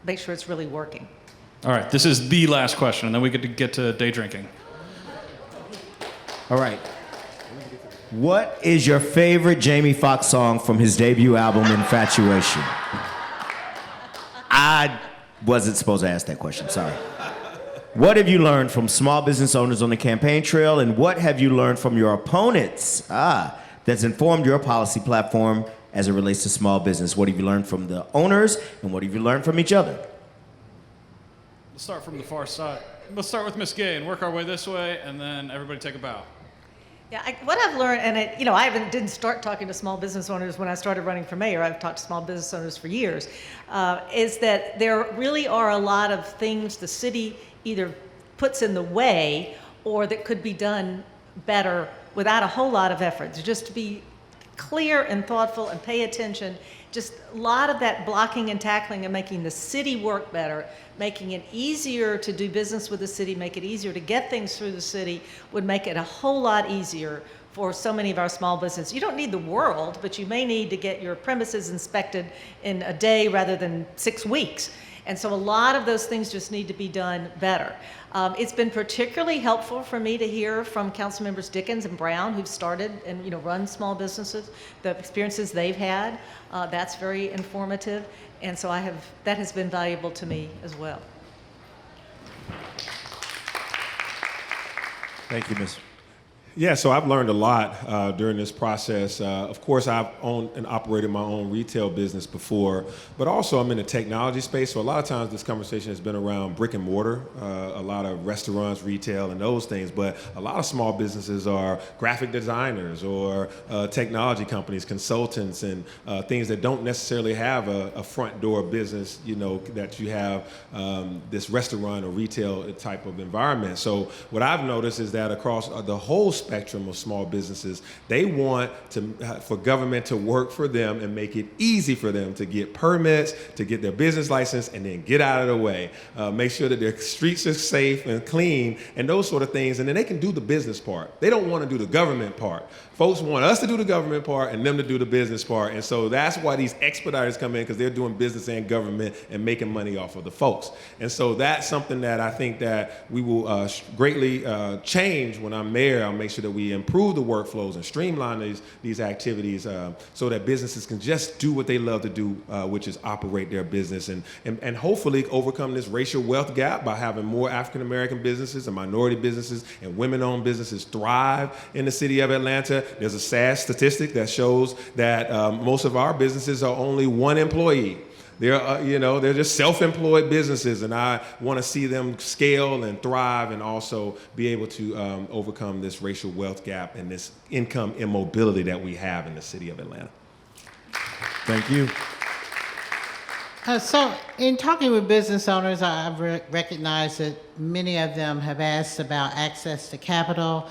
make sure it's really working. All right, this is the last question, and then we get to day drinking. All right. What is your favorite Jamie Foxx song from his debut album, Infatuation? I wasn't supposed to ask that question, sorry. What have you learned from small business owners on the campaign trail, and what have you learned from your opponents that's informed your policy platform as it relates to small business? What have you learned from the owners, and what have you learned from each other? Let's start from the far side. Let's start with Miss Gay and work our way this way, and then everybody take a bow. Yeah, what I've learned, and I didn't start talking to small business owners when I started running for mayor. I've talked to small business owners for years. Is that there really are a lot of things the city either puts in the way or that could be done better without a whole lot of effort. So just to be clear and thoughtful and pay attention. Just a lot of that blocking and tackling and making the city work better, making it easier to do business with the city, make it easier to get things through the city, would make it a whole lot easier for so many of our small businesses. You don't need the world, but you may need to get your premises inspected in a day rather than 6 weeks. And so a lot of those things just need to be done better. It's been particularly helpful for me to hear from council members Dickens and Brown, who've started and run small businesses, the experiences they've had. That's very informative, and so that has been valuable to me as well. Thank you, Ms. Yeah, so I've learned a lot during this process. Of course, I've owned and operated my own retail business before, but also I'm in the technology space. So a lot of times this conversation has been around brick and mortar, a lot of restaurants, retail, and those things. But a lot of small businesses are graphic designers or technology companies, consultants, and things that don't necessarily have a front door business, that you have this restaurant or retail type of environment. So what I've noticed is that across the whole spectrum of small businesses, they want for government to work for them and make it easy for them to get permits, to get their business license, and then get out of the way. Make sure that their streets are safe and clean and those sort of things, and then they can do the business part. They don't want to do the government part. Folks want us to do the government part and them to do the business part, and so that's why these expediters come in, because they're doing business and government and making money off of the folks. And so that's something that I think that we will greatly change when I'm mayor. I'll make sure that we improve the workflows and streamline these activities so that businesses can just do what they love to do, which is operate their business and hopefully overcome this racial wealth gap by having more African American businesses and minority businesses and women-owned businesses thrive in the city of Atlanta. There's a sad statistic that shows that most of our businesses are only one employee. They're just self-employed businesses, and I want to see them scale and thrive and also be able to overcome this racial wealth gap and this income immobility that we have in the city of Atlanta. Thank you. So in talking with business owners, I've recognized that many of them have asked about access to capital,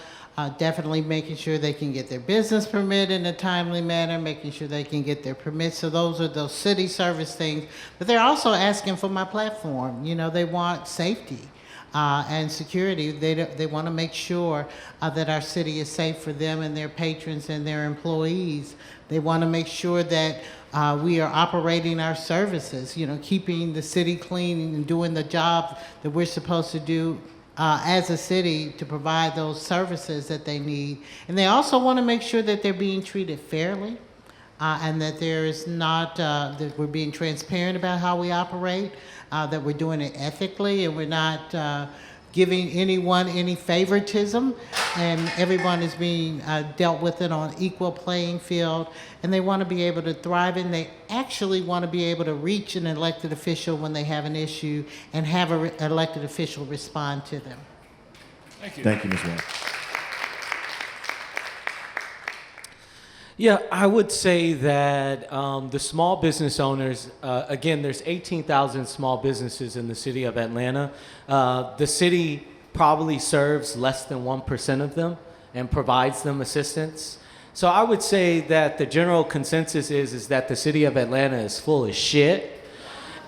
definitely making sure they can get their business permit in a timely manner, making sure they can get their permits. So those are those city service things. But they're also asking for my platform. They want safety and security. They want to make sure that our city is safe for them and their patrons and their employees. They want to make sure that we are operating our services, keeping the city clean and doing the job that we're supposed to do as a city to provide those services that they need. And they also want to make sure that they're being treated fairly and that there is not, that we're being transparent about how we operate, that we're doing it ethically and we're not giving anyone any favoritism, and everyone is being dealt with it on equal playing field, and they want to be able to thrive, and they actually want to be able to reach an elected official when they have an issue and have an elected official respond to them. Thank you. Thank you, Ms. Wall. Yeah, I would say that the small business owners, again, there's 18,000 small businesses in the city of Atlanta. The city probably serves less than 1% of them and provides them assistance. So I would say that the general consensus is that the city of Atlanta is full of shit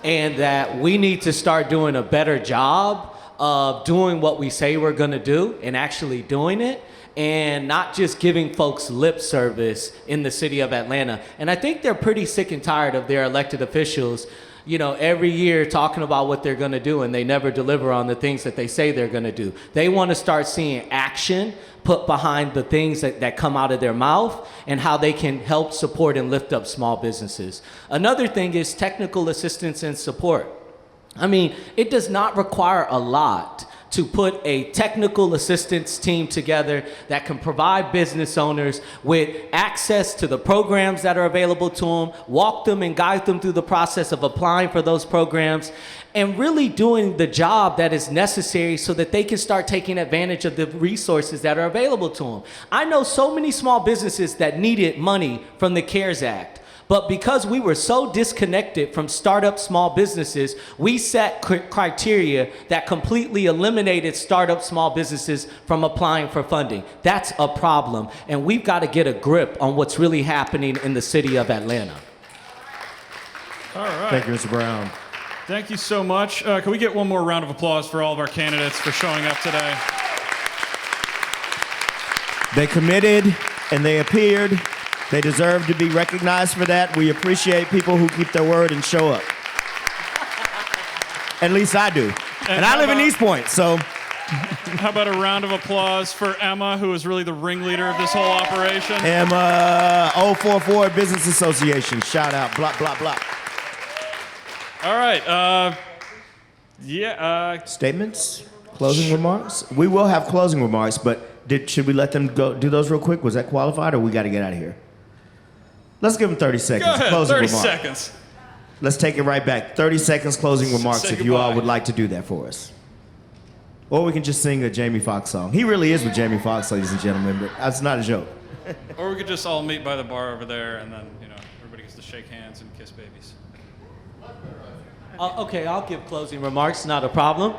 and that we need to start doing a better job of doing what we say we're gonna do and actually doing it, and not just giving folks lip service in the city of Atlanta. And I think they're pretty sick and tired of their elected officials, every year talking about what they're gonna do, and they never deliver on the things that they say they're gonna do. They wanna start seeing action put behind the things that come out of their mouth and how they can help support and lift up small businesses. Another thing is technical assistance and support. I mean, it does not require a lot to put a technical assistance team together that can provide business owners with access to the programs that are available to them, walk them and guide them through the process of applying for those programs, and really doing the job that is necessary so that they can start taking advantage of the resources that are available to them. I know so many small businesses that needed money from the CARES Act. But because we were so disconnected from startup small businesses, we set criteria that completely eliminated startup small businesses from applying for funding. That's a problem, and we've got to get a grip on what's really happening in the city of Atlanta. All right. Thank you, Mr. Brown. Thank you so much. Can we get one more round of applause for all of our candidates for showing up today? They committed and they appeared. They deserve to be recognized for that. We appreciate people who keep their word and show up. At least I do. And I live in East Point, so. How about a round of applause for Emma, who is really the ringleader of this whole operation? Emma, 044 Business Association. Shout out, blah, blah, blah. All right. Statements? Closing remarks? We will have closing remarks, but should we let them go do those real quick? Was that qualified, or we got to get out of here? Let's give them 30 seconds. Go ahead, Closing 30 remarks. seconds. Let's take it right back. 30 seconds closing remarks Say if you all goodbye. would like to do that for us. Or we can just sing a Jamie Foxx song. He really is with Jamie Foxx, ladies and gentlemen, but that's not a joke. Or we could just all meet by the bar over there, and then, everybody gets to shake hands and kiss babies. Okay, I'll give closing remarks, not a problem.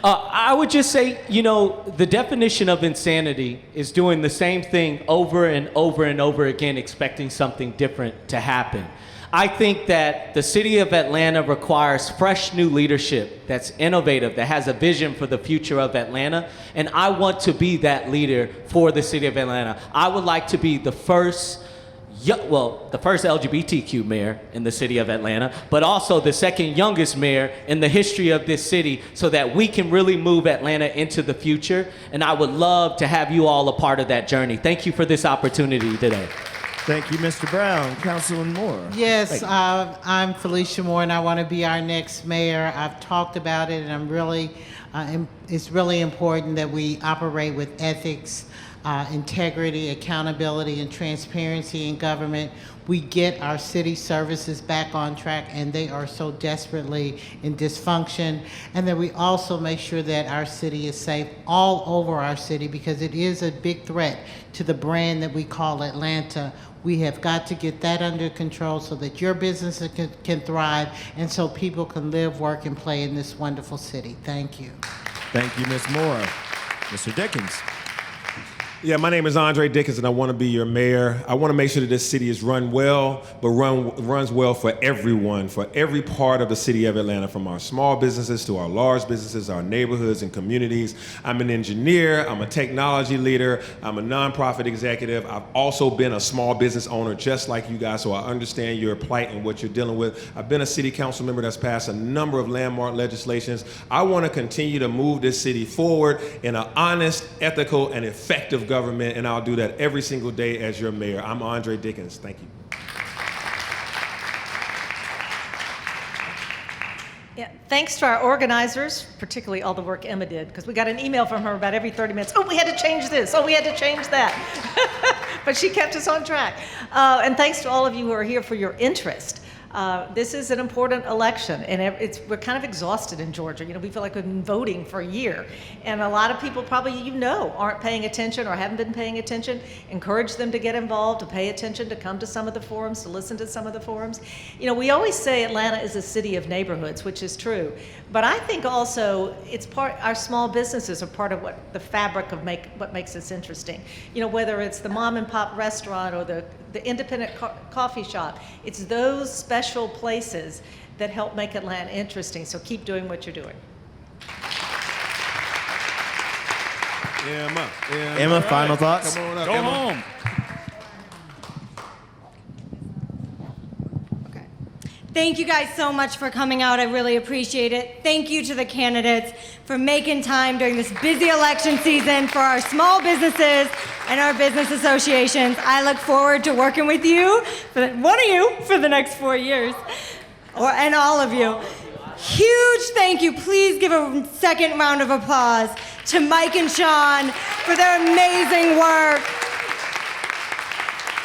I would just say, the definition of insanity is doing the same thing over and over and over again, expecting something different to happen. I think that the city of Atlanta requires fresh new leadership that's innovative, that has a vision for the future of Atlanta, and I want to be that leader for the city of Atlanta. I would like to be the first LGBTQ mayor in the city of Atlanta, but also the second youngest mayor in the history of this city, so that we can really move Atlanta into the future. And I would love to have you all a part of that journey. Thank you for this opportunity today. Thank you, Mr. Brown. Councilman Moore. Yes, I'm Felicia Moore, and I want to be our next mayor. I've talked about it, and I'm really, it's really important that we operate with ethics, integrity, accountability, and transparency in government. We get our city services back on track, and they are so desperately in dysfunction. And then we also make sure that our city is safe all over our city, because it is a big threat to the brand that we call Atlanta. We have got to get that under control so that your business can thrive, and so people can live, work, and play in this wonderful city. Thank you. Thank you, Ms. Moore. Mr. Dickens. Yeah, my name is Andre Dickens, and I want to be your mayor. I want to make sure that this city is run well, but runs well for everyone, for every part of the city of Atlanta, from our small businesses to our large businesses, our neighborhoods and communities. I'm an engineer, I'm a technology leader, I'm a nonprofit executive. I've also been a small business owner just like you guys, so I understand your plight and what you're dealing with. I've been a city council member that's passed a number of landmark legislations. I want to continue to move this city forward in an honest, ethical, and effective government, and I'll do that every single day as your mayor. I'm Andre Dickens. Thank you. Yeah, thanks to our organizers, particularly all the work Emma did, because we got an email from her about every 30 minutes. Oh, we had to change this. Oh, we had to change that. But she kept us on track. And thanks to all of you who are here for your interest. This is an important election, and we're kind of exhausted in Georgia. We feel like we've been voting for a year, and a lot of people probably aren't paying attention or haven't been paying attention. Encourage them to get involved, to pay attention, to come to some of the forums, to listen to some of the forums. We always say Atlanta is a city of neighborhoods, which is true, but I think also our small businesses are part of the fabric of what makes us interesting. Whether it's the mom and pop restaurant or the independent coffee shop, it's those special places that help make Atlanta interesting. So keep doing what you're doing. Emma, final thoughts? Come on up, Go Emma. home. Okay. Thank you guys so much for coming out. I really appreciate it. Thank you to the candidates for making time during this busy election season for our small businesses and our business associations. I look forward to working with you, for the next 4 years, and all of you. Huge thank you. Please give a second round of applause to Mike and Sean for their amazing work.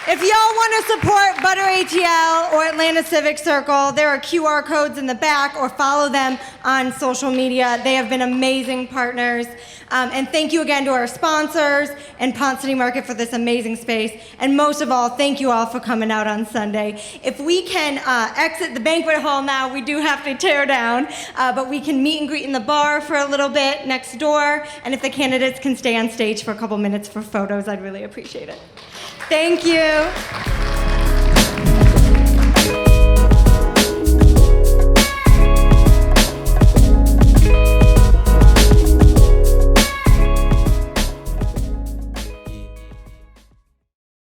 If y'all want to support Butter.ATL or Atlanta Civic Circle, there are QR codes in the back, or follow them on social media. They have been amazing partners. And thank you again to our sponsors and Ponce City Market for this amazing space. And most of all, thank you all for coming out on Sunday. If we can exit the banquet hall now, we do have to tear down, but we can meet and greet in the bar for a little bit next door. And if the candidates can stay on stage for a couple minutes for photos, I'd really appreciate it. Thank you.